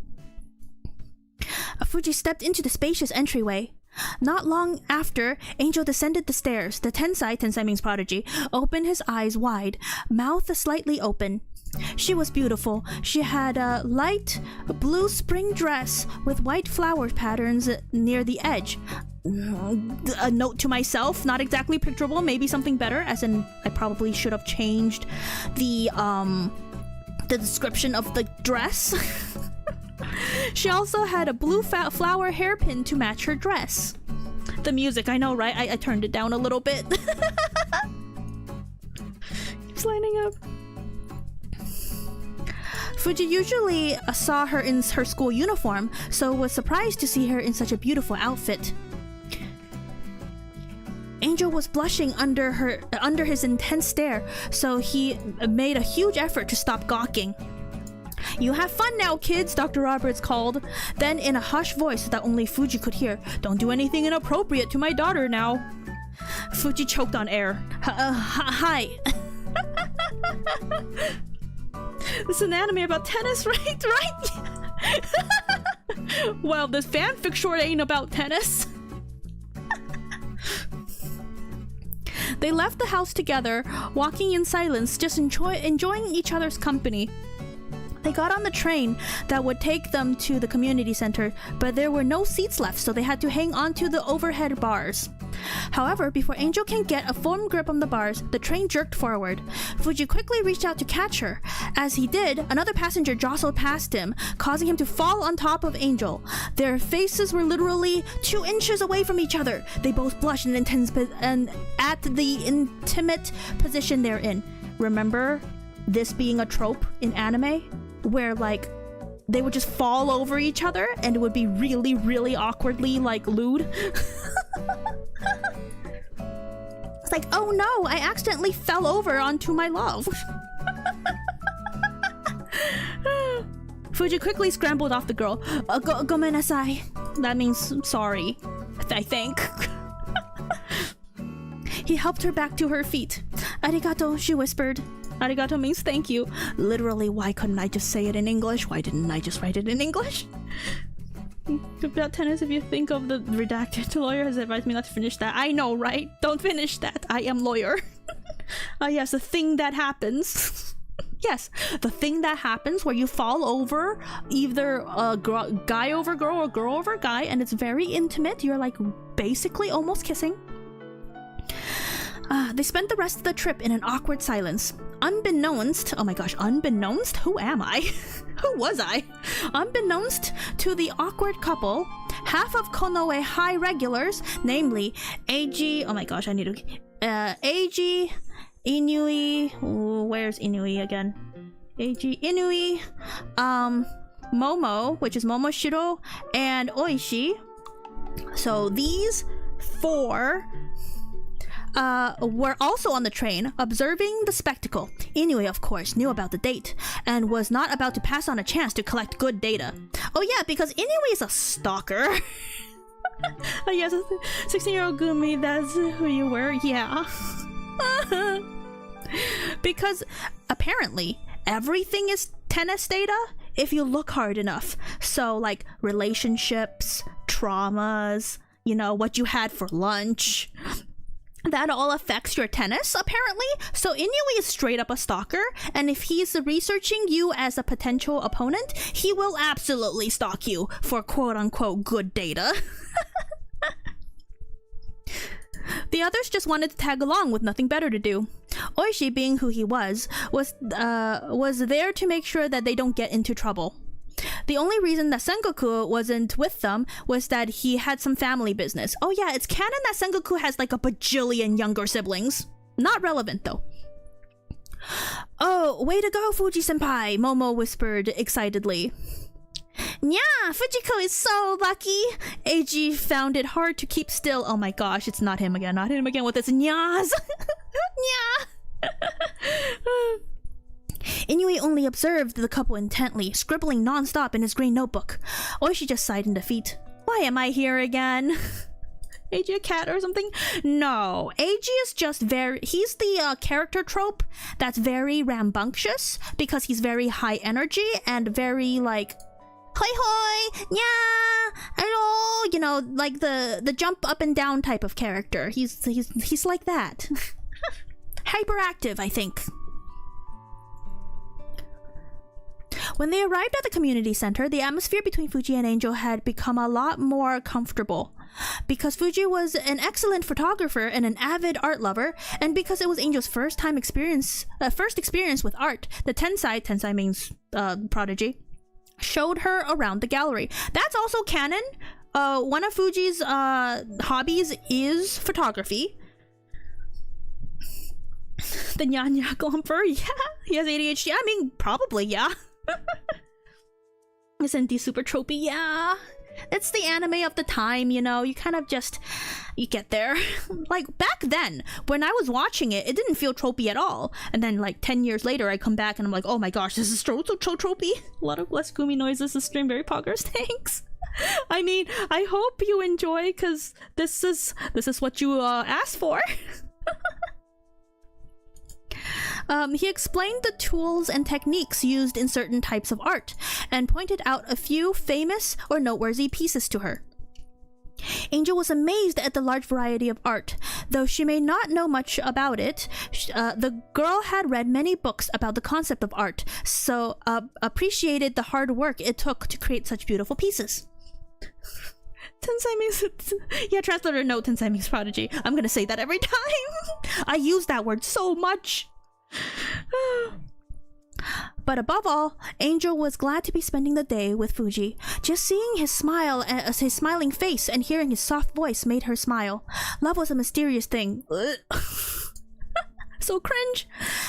Fuji stepped into the spacious entryway. Not long after, Angel descended the stairs. The Tensai means prodigy, opened his eyes wide, mouth slightly open. She was beautiful. She had a light blue spring dress with white flower patterns near the edge. A note to myself, not exactly picturable, maybe something better, as in I probably should have changed the description of the dress. She also had a blue flower hairpin to match her dress. The music, I know, right? I turned it down a little bit. Keeps lining up. Fuji usually saw her in her school uniform, so was surprised to see her in such a beautiful outfit. Angel was blushing under his intense stare, so he made a huge effort to stop gawking. You have fun now, kids, Dr. Roberts called. Then in a hushed voice that only Fuji could hear, don't do anything inappropriate to my daughter now. Fuji choked on air. Hi. This is an anime about tennis, right? Well, this fanfic short ain't about tennis. They left the house together, walking in silence, just enjoying each other's company. They got on the train that would take them to the community center, but there were no seats left, so they had to hang onto the overhead bars. However, before Angel can get a firm grip on the bars, the train jerked forward. Fuji quickly reached out to catch her. As he did, another passenger jostled past him, causing him to fall on top of Angel. Their faces were literally 2 inches away from each other. They both blushed at the intimate position they're in. Remember this being a trope in anime? Where, like, they would just fall over each other and it would be really, really awkwardly, like, lewd. It's like, oh no, I accidentally fell over onto my love. Fuji quickly scrambled off the girl. Gomenasai. That means sorry, I think. He helped her back to her feet. Arigato, she whispered. Arigato means thank you. Literally, why couldn't I just say it in English? Why didn't I just write it in English? About tennis, if you think of the redacted, the lawyer has advised me not to finish that. I know, right? Don't finish that. I am lawyer. Yes, the thing that happens. Yes, the thing that happens where you fall over either a guy over girl or girl over guy, and it's very intimate. You're like basically almost kissing. They spent the rest of the trip in an awkward silence. Unbeknownst, oh my gosh, unbeknownst? Who am I? Who was I? Unbeknownst to the awkward couple, half of Konoe high regulars, namely Eiji, oh my gosh, I need to, Eiji, Inui, where's Inui again? Eiji, Inui, Momo, which is Momoshiro, and Oishi. So these 4 were also on the train, observing the spectacle. Inui, of course, knew about the date, and was not about to pass on a chance to collect good data. Oh yeah, because Inui is a stalker. Oh yes, 16-year-old Gumi, that's who you were? Yeah. Because apparently, everything is tennis data if you look hard enough. So, like, relationships, traumas, you know, what you had for lunch, that all affects your tennis, apparently. So Inui is straight up a stalker, and if he's researching you as a potential opponent, he will absolutely stalk you for quote-unquote good data. The others just wanted to tag along with nothing better to do. Oishi, being who he was there to make sure that they don't get into trouble. The only reason that Sengoku wasn't with them was that he had some family business. Oh yeah, it's canon that Sengoku has like a bajillion younger siblings. Not relevant though. Oh, way to go, Fuji-senpai, Momo whispered excitedly. Nya, Fujiko is so lucky. Eiji found it hard to keep still. Oh my gosh, it's not him again with his nyas. Nya. Inui only observed the couple intently, scribbling non-stop in his green notebook. Oishi just sighed in defeat. Why am I here again? Eiji a cat or something? No, Eiji is just he's the character trope that's very rambunctious because he's very high energy and very like, hoi hoi, nya, hello, you know, like the jump up and down type of character. He's like that. Hyperactive, I think. When they arrived at the community center, the atmosphere between Fuji and Angel had become a lot more comfortable. Because Fuji was an excellent photographer and an avid art lover, and because it was Angel's first experience with art, the tensai means prodigy, showed her around the gallery. That's also canon. One of Fuji's hobbies is photography. The Nya Glumper, yeah, he has ADHD. I mean, probably, yeah. Isn't he super tropey? Yeah. It's the anime of the time, you know, you kind of just, you get there. Like, back then, when I was watching it, it didn't feel tropey at all. And then, like, 10 years later, I come back and I'm like, oh my gosh, this is so tropey. A lot of less Gumi noises this stream, very poggers, thanks. I mean, I hope you enjoy, because this is what you asked for. He explained the tools and techniques used in certain types of art, and pointed out a few famous or noteworthy pieces to her. Angel was amazed at the large variety of art. Though she may not know much about it, the girl had read many books about the concept of art, so appreciated the hard work it took to create such beautiful pieces. Yeah, translator note, Tensai means prodigy. I'm gonna say that every time. I use that word so much. But above all, Angel was glad to be spending the day with Fuji. Just seeing his smile, his smiling face, and hearing his soft voice made her smile. Love was a mysterious thing. So cringe.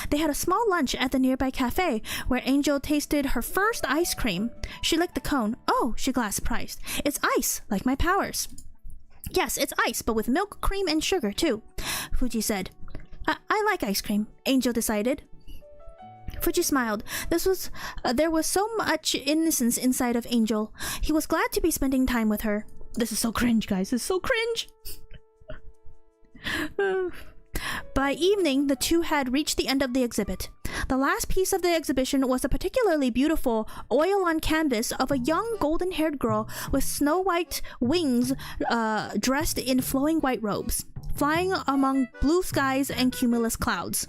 They had a small lunch at the nearby cafe, where Angel tasted her first ice cream. She licked the cone. Oh, she glanced surprised. It's ice, like my powers. Yes, it's ice, but with milk, cream, and sugar, too, Fuji said. I like ice cream, Angel decided. Fuji smiled. There was so much innocence inside of Angel. He was glad to be spending time with her. This is so cringe, guys. This is so cringe. By evening, the two had reached the end of the exhibit. The last piece of the exhibition was a particularly beautiful oil-on canvas of a young golden-haired girl with snow-white wings dressed in flowing white robes, flying among blue skies and cumulus clouds.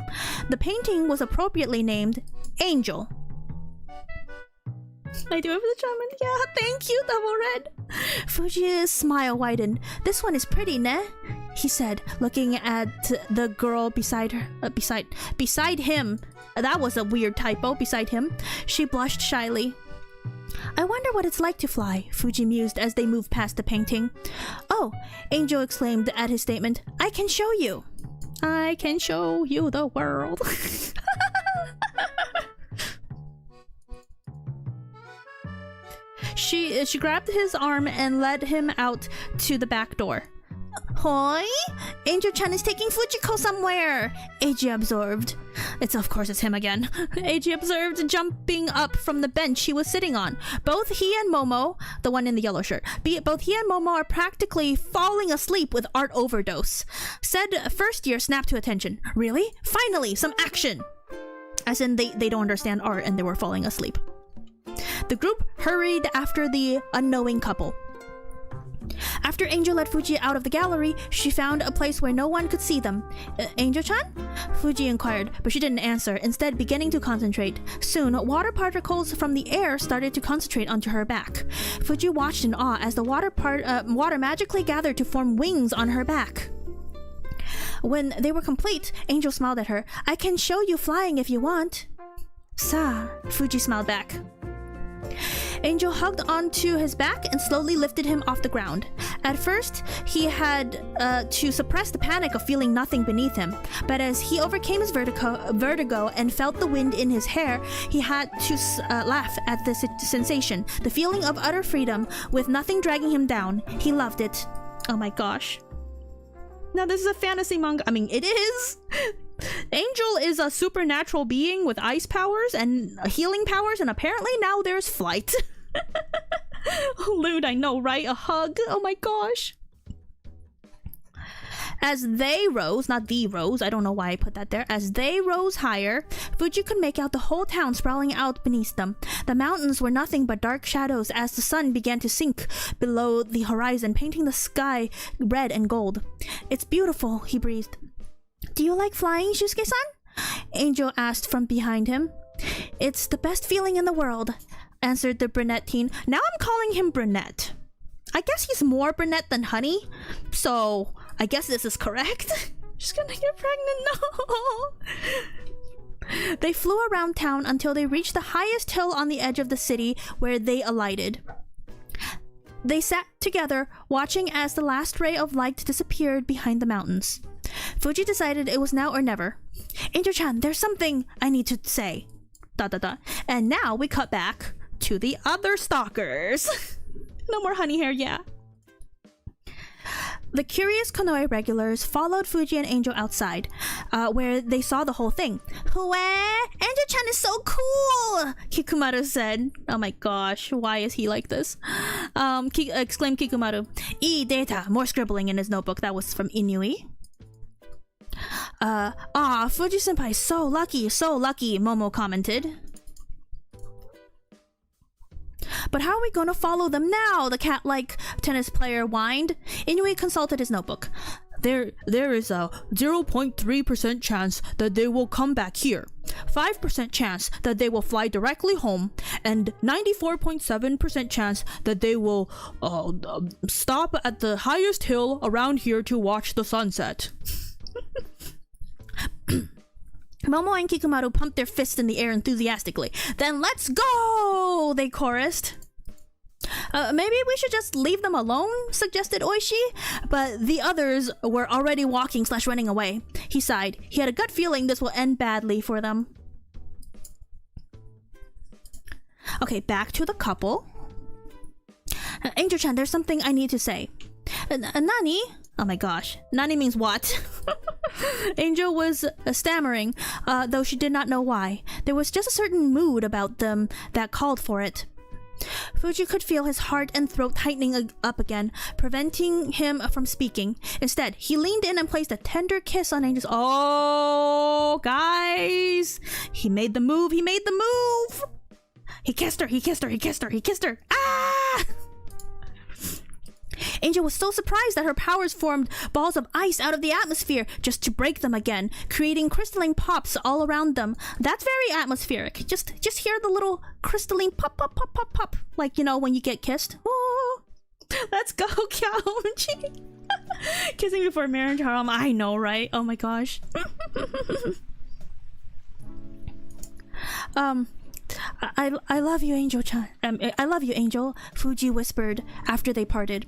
The painting was appropriately named Angel. I do it for the shaman. Yeah, thank you, Double Red. Fuji's smile widened. This one is pretty, ne? He said, looking at the girl beside her. Beside him. That was a weird typo. Beside him. She blushed shyly. I wonder what it's like to fly, Fuji mused as they moved past the painting. Oh, Angel exclaimed at his statement. I can show you. I can show you the world. She grabbed his arm and led him out to the back door. Hoi? Angel-chan is taking Fujiko somewhere, Eiji observed. Of course it's him again. Eiji observed, jumping up from the bench he was sitting on. Both he and Momo, the one in the yellow shirt, both he and Momo are practically falling asleep with art overdose. Said first year snapped to attention. Really? Finally, some action! As in they don't understand art and they were falling asleep. The group hurried after the unknowing couple. After Angel led Fuji out of the gallery, she found a place where no one could see them. Angel-chan? Fuji inquired, but she didn't answer, instead beginning to concentrate. Soon, water particles from the air started to concentrate onto her back. Fuji watched in awe as the water magically gathered to form wings on her back. When they were complete, Angel smiled at her. I can show you flying if you want. Sa, Fuji smiled back. Angel hugged onto his back and slowly lifted him off the ground. At first, he had to suppress the panic of feeling nothing beneath him, but as he overcame his vertigo and felt the wind in his hair, he had to laugh at the sensation, the feeling of utter freedom with nothing dragging him down. He loved it. Oh my gosh. Now this is a fantasy manga. I mean, it is. Angel is a supernatural being with ice powers and healing powers, and apparently now there's flight. Lewd, I know, right? A hug. Oh my gosh. As they rose, not the rose, I don't know why I put that there. As they rose higher, Fuji could make out the whole town sprawling out beneath them. The mountains were nothing but dark shadows as the sun began to sink below the horizon, painting the sky red and gold. It's beautiful, he breathed. Do you like flying, Shusuke-san? Angel asked from behind him. It's the best feeling in the world, answered the brunette teen. Now I'm calling him brunette. I guess he's more brunette than Honey, so I guess this is correct. She's gonna get pregnant, no! They flew around town until they reached the highest hill on the edge of the city, where they alighted. They sat together, watching as the last ray of light disappeared behind the mountains. Fuji decided it was now or never. Angel-chan, there's something I need to say. ... And now we cut back to the other stalkers. No more honey hair, yeah. The curious Konoe regulars followed Fuji and Angel outside, where they saw the whole thing. Hue! Angel-chan is so cool! Kikumaru said. Oh my gosh, why is he like this? Exclaimed Kikumaru. Ii data, more scribbling in his notebook. That was from Inui. Fuji-senpai, so lucky, Momo commented. But how are we gonna follow them now? The cat-like tennis player whined. Inui consulted his notebook. There is a 0.3% chance that they will come back here, 5% chance that they will fly directly home, and 94.7% chance that they will stop at the highest hill around here to watch the sunset. Momo and Kikumaru pumped their fists in the air enthusiastically. Then let's go! They chorused. Maybe we should just leave them alone, suggested Oishi, but the others were already walking/running away. He sighed. He had a gut feeling this will end badly for them. Okay, back to the couple. Angel-chan, there's something I need to say. Nani? Oh my gosh. Nani means what? Angel was stammering, though she did not know why. There was just a certain mood about them that called for it. Fuji could feel his heart and throat tightening up again, preventing him from speaking. Instead, he leaned in and placed a tender kiss on Angel's— Oh, guys! He made the move! He made the move! He kissed her! He kissed her! He kissed her! He kissed her! Ah! Angel was so surprised that her powers formed balls of ice out of the atmosphere just to break them again, creating crystalline pops all around them. That's very atmospheric. Just hear the little crystalline pop, pop, pop, pop, pop. Like, you know, when you get kissed. Oh, let's go, Kyaomchi. Kissing before marriage, Haram. I know, right? Oh my gosh. I love you, Angel-chan. I love you, Angel, Fuji whispered after they parted.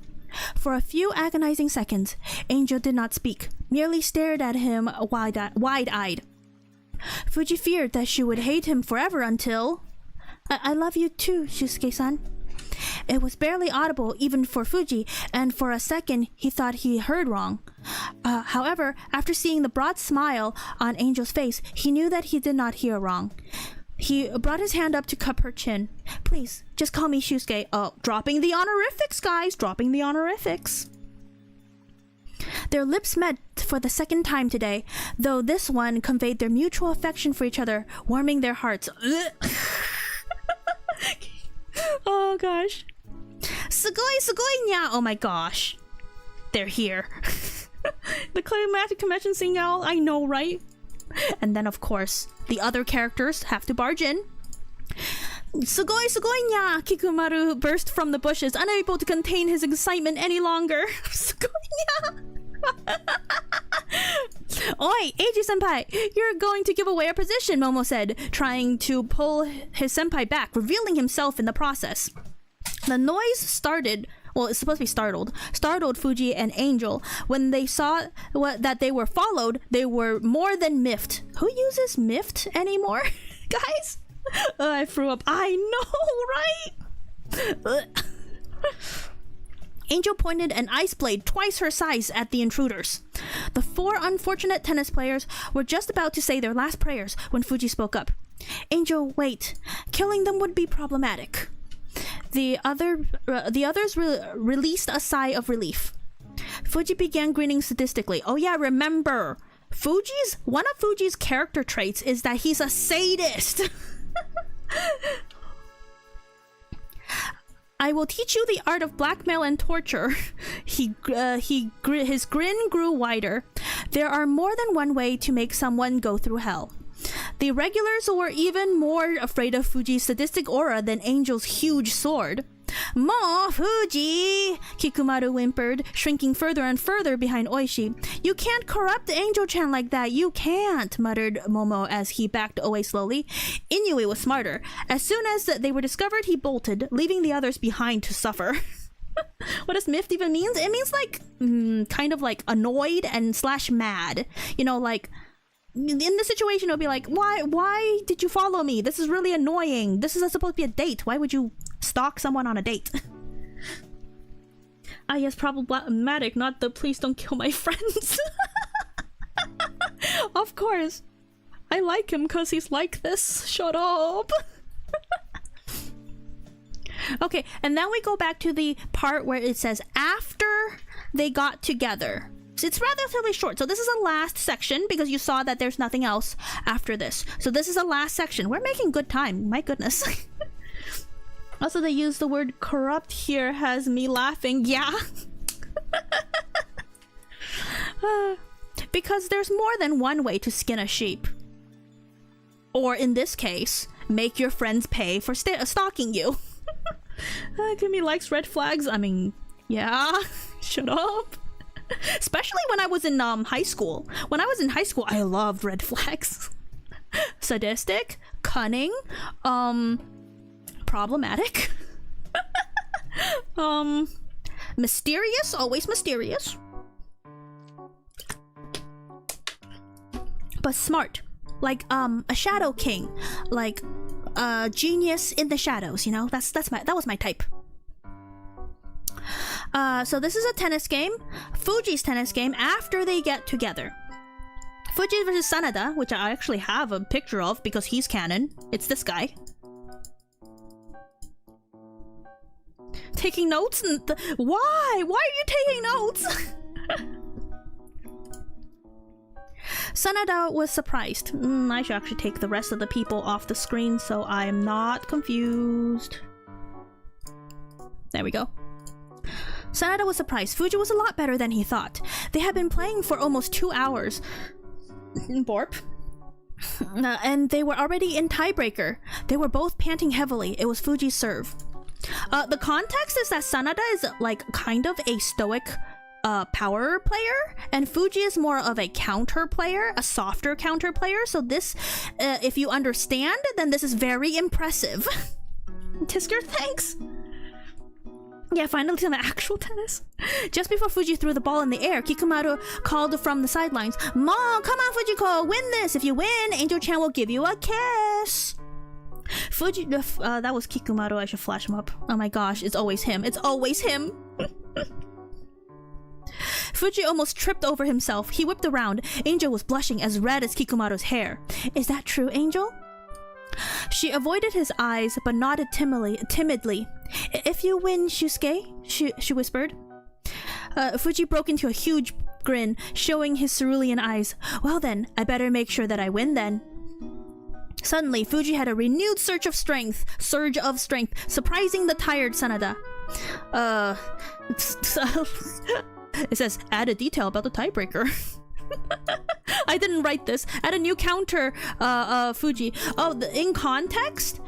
For a few agonizing seconds, Angel did not speak, merely stared at him wide-eyed. Fuji feared that she would hate him forever until— I love you too, Shusuke-san. It was barely audible even for Fuji, and for a second he thought he heard wrong. However, after seeing the broad smile on Angel's face, he knew that he did not hear wrong. He brought his hand up to cup her chin. Please, just call me Shusuke. Oh, dropping the honorifics, guys! Dropping the honorifics. Their lips met for the second time today, though this one conveyed their mutual affection for each other, warming their hearts. Oh gosh. Sugoi, sugoi nya! Oh my gosh. They're here. The climatic convention signal, I know, right? And then, of course, the other characters have to barge in. Sugoi, sugoi nya! Kikumaru burst from the bushes, unable to contain his excitement any longer. Sugoi nya! Oi, Eiji-senpai! You're going to give away our position, Momo said, trying to pull his senpai back, revealing himself in the process. The noise started— well, it's supposed to be startled Fuji and Angel. When they saw that they were followed, they were more than miffed. Who uses miffed anymore? Guys? I threw up. I know, right? Angel pointed an ice blade twice her size at the intruders. The four unfortunate tennis players were just about to say their last prayers when Fuji spoke up. Angel, wait. Killing them would be problematic. The others released a sigh of relief. Fuji began grinning sadistically. Oh yeah, remember, one of Fuji's character traits is that he's a sadist. I will teach you the art of blackmail and torture. His grin grew wider. There are more than one way to make someone go through hell. The regulars were even more afraid of Fuji's sadistic aura than Angel's huge sword. Mo, Fuji! Kikumaru whimpered, shrinking further and further behind Oishi. You can't corrupt Angel-chan like that, you can't, muttered Momo as he backed away slowly. Inui was smarter. As soon as they were discovered, he bolted, leaving the others behind to suffer. What does miffed even mean? It means like, kind of like annoyed and / mad. You know, like, in this situation, it'll be like, why did you follow me? This is really annoying. This is supposed to be a date. Why would you stalk someone on a date? Ah, yes, problematic, not the please don't kill my friends. Of course. I like him because he's like this. Shut up. Okay, and now we go back to the part where it says after they got together. It's relatively short, so this is a last section because you saw that there's nothing else after this. So this is a last section. We're making good time, my goodness. Also, they use the word corrupt here has me laughing. Yeah. Because there's more than one way to skin a sheep. Or in this case, make your friends pay for stalking you. Kimi likes red flags. I mean, yeah. Shut up. Especially when I was in high school. When I was in high school, I loved red flags. Sadistic, cunning, problematic, mysterious, always mysterious, but smart, like a shadow king, like a genius in the shadows. You know, that was my type. So this is a tennis game, Fuji's tennis game after they get together. Fuji versus Sanada, which I actually have a picture of because he's canon. It's this guy. Taking notes? Why? Why are you taking notes? Sanada was surprised. I should actually take the rest of the people off the screen so I'm not confused. There we go. Sanada was surprised. Fuji was a lot better than he thought. They had been playing for almost 2 hours. Borp. And they were already in tiebreaker. They were both panting heavily. It was Fuji's serve. The context is that Sanada is like kind of a stoic power player, and Fuji is more of a counter player, a softer counter player. So this, if you understand, then this is very impressive. Tisker, thanks. Yeah, finally some actual tennis. Just before Fuji threw the ball in the air, Kikumaru called from the sidelines, "Mom, come on, Fujiko, win this! If you win, Angel-chan will give you a kiss!" Fuji, that was Kikumaru, I should flash him up. Oh my gosh, it's always him. It's always him! Fuji almost tripped over himself. He whipped around. Angel was blushing as red as Kikumaru's hair. "Is that true, Angel?" She avoided his eyes, but nodded timidly. "If you win, Shusuke," she whispered. Fuji broke into a huge grin, showing his cerulean eyes. "Well then, I better make sure that I win then." Suddenly, Fuji had a renewed surge of strength, surprising the tired Sanada. It says, add a detail about the tiebreaker. I didn't write this. Add a new counter, Fuji. Oh, in context,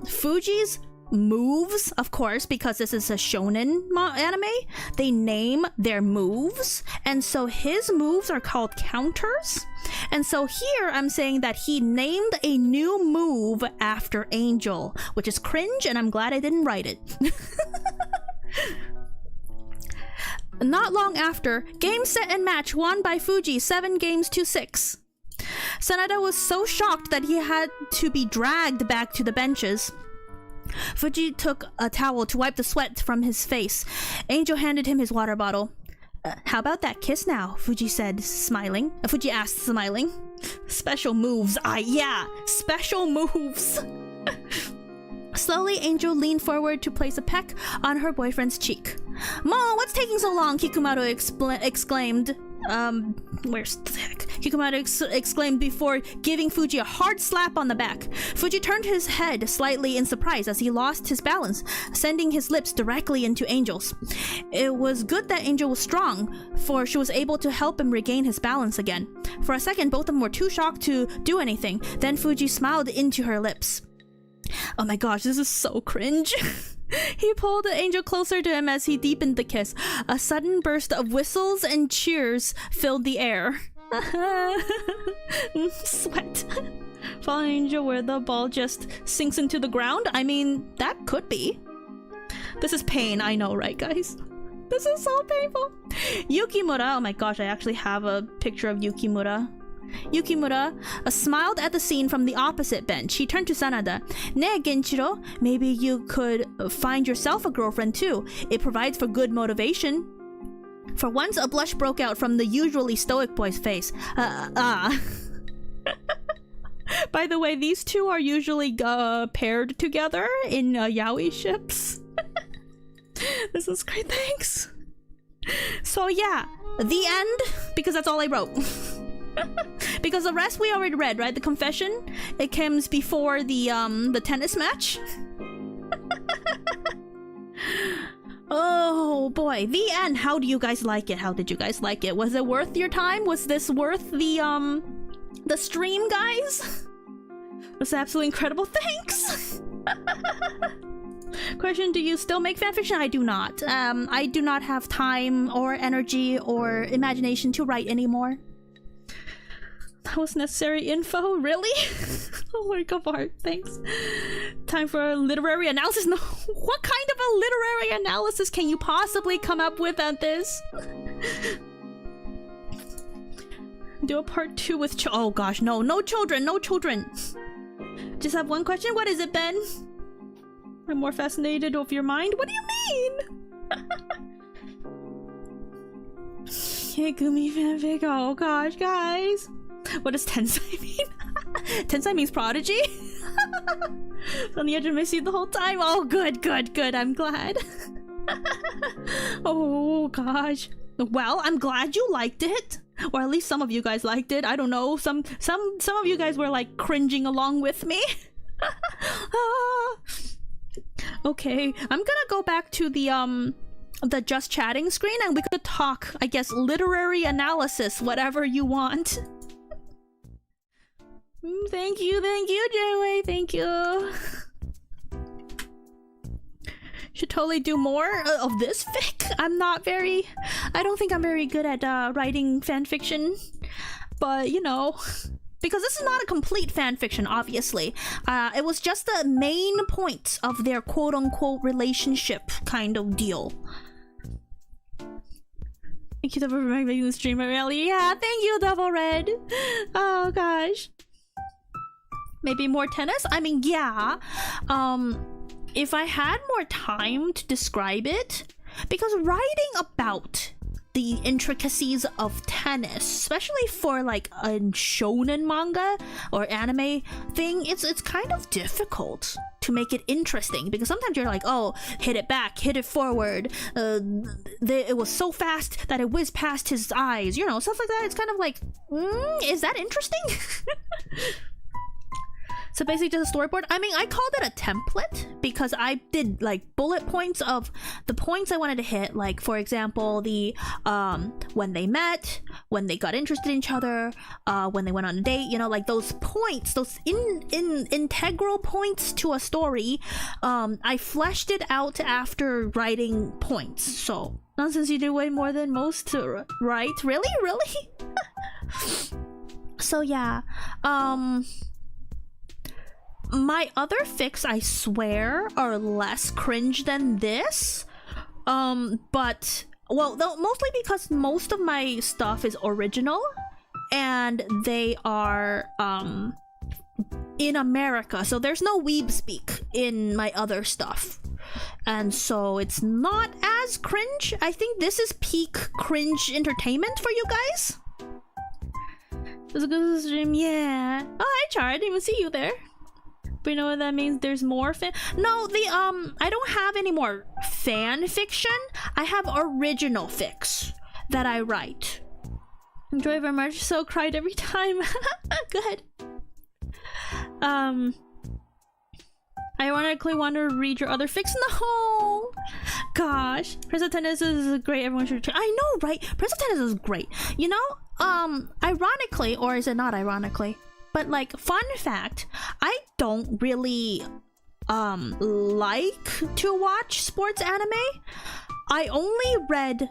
Fuji's moves, of course, because this is a shonen anime, they name their moves, and so his moves are called counters. And so here I'm saying that he named a new move after Angel, which is cringe, and I'm glad I didn't write it. Not long after, game, set, and match won by Fuji 7 games to 6. Sanada was so shocked that he had to be dragged back to the benches. Fuji took a towel to wipe the sweat from his face. Angel handed him his water bottle. How about that kiss now? Fuji said, smiling. Fuji asked, smiling. Special moves. Yeah, special moves. Slowly, Angel leaned forward to place a peck on her boyfriend's cheek. "Mom, what's taking so long?" Kikumaru exclaimed. Where's the heck? Kikumaru exclaimed before giving Fuji a hard slap on the back. Fuji turned his head slightly in surprise as he lost his balance, sending his lips directly into Angel's. It was good that Angel was strong, for she was able to help him regain his balance again. For a second, both of them were too shocked to do anything. Then Fuji smiled into her lips. Oh my gosh, this is so cringe. He pulled the Angel closer to him as he deepened the kiss. A sudden burst of whistles and cheers filled the air. Sweat. Fall Angel where the ball just sinks into the ground? I mean, that could be. This is pain, I know, right guys? This is so painful. Yukimura, oh my gosh, I actually have a picture of Yukimura. Yukimura smiled at the scene from the opposite bench. He turned to Sanada. "Ne, Genshiro, maybe you could find yourself a girlfriend too. It provides for good motivation." For once, a blush broke out from the usually stoic boy's face. By the way, these two are usually paired together in yaoi ships. This is great, thanks. So yeah, the end, because that's all I wrote. Because the rest we already read, right? The confession, it comes before the tennis match. Oh boy, the end. How do you guys like it? How did you guys like it? Was it worth your time? Was this worth the stream, guys? It was absolutely incredible. Thanks. Question: do you still make fanfiction? I do not. I do not have time or energy or imagination to write anymore. That was necessary info? Really? Oh my god, thanks. Time for a literary analysis? No, what kind of a literary analysis can you possibly come up with on this? Do a part 2 with oh gosh, no, no children, no children. Just have one question. What is it, Ben? I'm more fascinated of your mind. What do you mean? Hey, Gumi fanfic. Oh gosh, guys. What does Tensai mean? Tensai means prodigy? On the edge of my seat the whole time. Oh, good, good, good. I'm glad. Oh gosh. Well, I'm glad you liked it. Or at least some of you guys liked it. I don't know. Some of you guys were like cringing along with me. Okay, I'm gonna go back to the just chatting screen and we could talk, I guess, literary analysis, whatever you want. Thank you, Joey, thank you. Should totally do more of this fic. I don't think I'm very good at writing fanfiction, but you know, because this is not a complete fanfiction, obviously. It was just the main point of their quote-unquote relationship kind of deal. Thank you, Double Red, for making the stream really. Yeah, thank you, Double Red. Oh gosh. Maybe more tennis? I mean, yeah. If I had more time to describe it, because writing about the intricacies of tennis, especially for like a shonen manga or anime thing, it's kind of difficult to make it interesting, because sometimes you're like, oh, hit it back, hit it forward, it was so fast that it whizzed past his eyes, you know, stuff like that. It's kind of like, is that interesting? So basically just a storyboard. I mean, I called it a template because I did like bullet points of the points I wanted to hit. Like, for example, the when they met, when they got interested in each other, when they went on a date, you know, like those points, those integral points to a story. I fleshed it out after writing points. So, nonsense, you do way more than most to write. Really? Really? So yeah, my other fics, I swear, are less cringe than this. But, well, mostly because most of my stuff is original, and they are, in America, so there's no weeb speak in my other stuff. And so it's not as cringe. I think this is peak cringe entertainment for you guys. It was a good stream, yeah. Oh, hi, Char, I didn't even see you there. But you know what that means? There's more no, I don't have any more fan fiction. I have original fics that I write. Enjoy very much, so cried every time. Good. I ironically want to read your other fics. No! Gosh. Prince of Tennis is great, everyone should try. I know, right? Prince of Tennis is great. You know, ironically, or is it not ironically? But like, fun fact, I don't really like to watch sports anime. I only read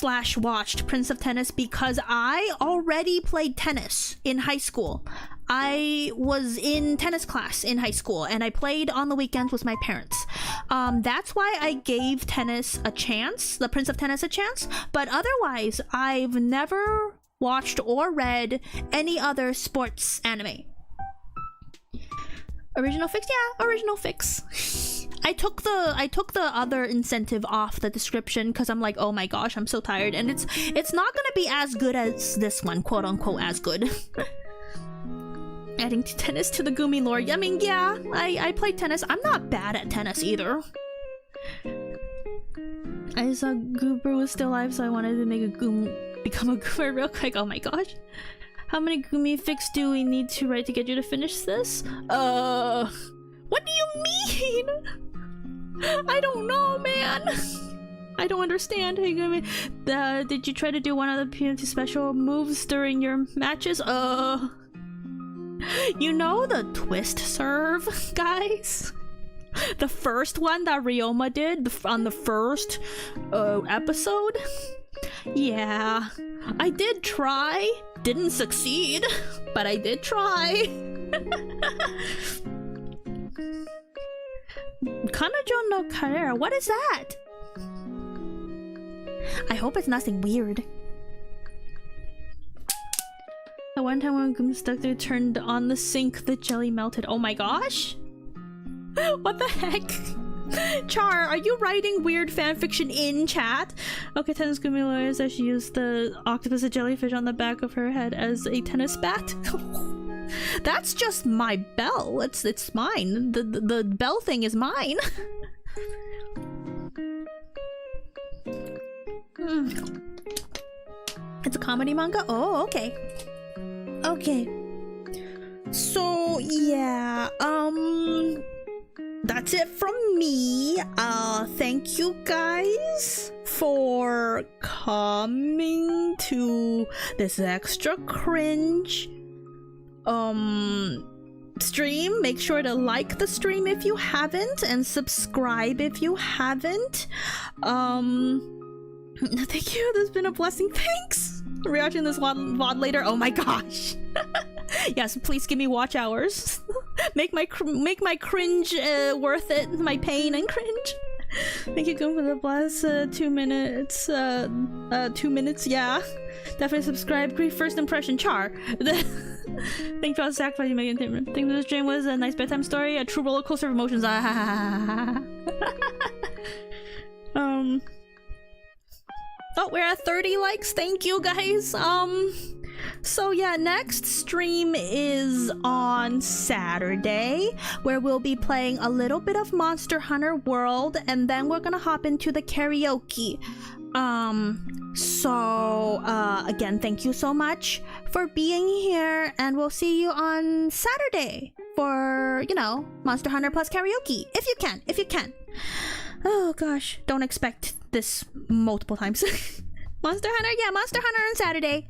/ watched Prince of Tennis because I already played tennis in high school. I was in tennis class in high school and I played on the weekends with my parents. That's why I gave tennis a chance, the Prince of Tennis a chance, but otherwise I've never watched or read any other sports anime. Original fix? Yeah, original fix. I took the other incentive off the description because I'm like, oh my gosh, I'm so tired, and it's not gonna be as good as this one, quote unquote as good. Adding tennis to the Gumi lore. I mean, yeah, I played tennis. I'm not bad at tennis either. I saw Goober was still alive, so I wanted to make become a Goober real quick. Oh my gosh. How many Gumi fics do we need to write to get you to finish this? What do you mean? I don't know, man. I don't understand. Did you try to do one of the community special moves during your matches? You know the twist serve, guys? The first one that Ryoma did on the first episode? Yeah, I did try. Didn't succeed, but I did try. Kanajo no Carrera, what is that? I hope it's nothing weird. The one time when Goomstuck turned on the sink, the jelly melted. Oh my gosh! What the heck? Char, are you writing weird fanfiction in chat? Okay, tennis Gumi lawyers that she used the octopus and jellyfish on the back of her head as a tennis bat. That's just my bell. It's mine. The bell thing is mine. It's a comedy manga? Oh, okay. Okay. So, yeah, that's it from me. Thank you guys for coming to this extra cringe stream. Make sure to like the stream if you haven't and subscribe if you haven't. Thank you, this has been a blessing. Thanks. Reacting this VOD later. Oh my gosh. Yes, please give me watch hours. make my cringe worth it. My pain and cringe. Thank you, Goom, for the bless. 2 minutes. 2 minutes. Yeah, definitely subscribe. Great first impression, Char. Thank you for all the sacrifice you make. Think this dream was a nice bedtime story, a true roller coaster of emotions. Oh, we're at 30 likes. Thank you, guys. So yeah, next stream is on Saturday, where we'll be playing a little bit of Monster Hunter World, and then we're gonna hop into the karaoke. Again, thank you so much for being here, and we'll see you on Saturday for, you know, Monster Hunter plus karaoke. If you can. Oh gosh, don't expect this multiple times. Monster Hunter, yeah, Monster Hunter on Saturday.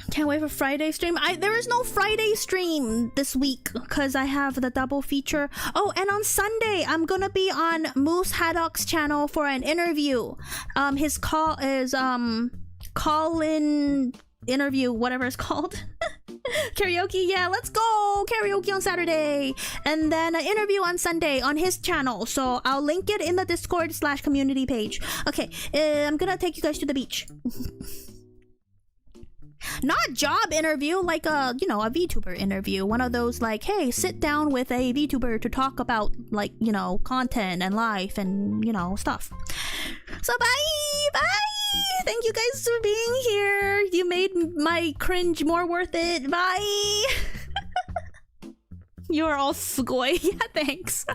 Can't wait for Friday stream. There is no Friday stream this week because I have the double feature. Oh, and on Sunday I'm gonna be on Moose Haddock's channel for an interview. His call is call-in interview, whatever it's called. Karaoke, yeah, let's go karaoke on Saturday, and then an interview on Sunday on his channel, so I'll link it in the Discord/community page. Okay, I'm gonna take you guys to the beach. Not job interview, like a, you know, a Vtuber interview, one of those like, hey, sit down with a Vtuber to talk about, like, you know, content and life and, you know, stuff. So bye. Thank you guys for being here. You made my cringe more worth it. Bye. You are all sugoi. Yeah, thanks.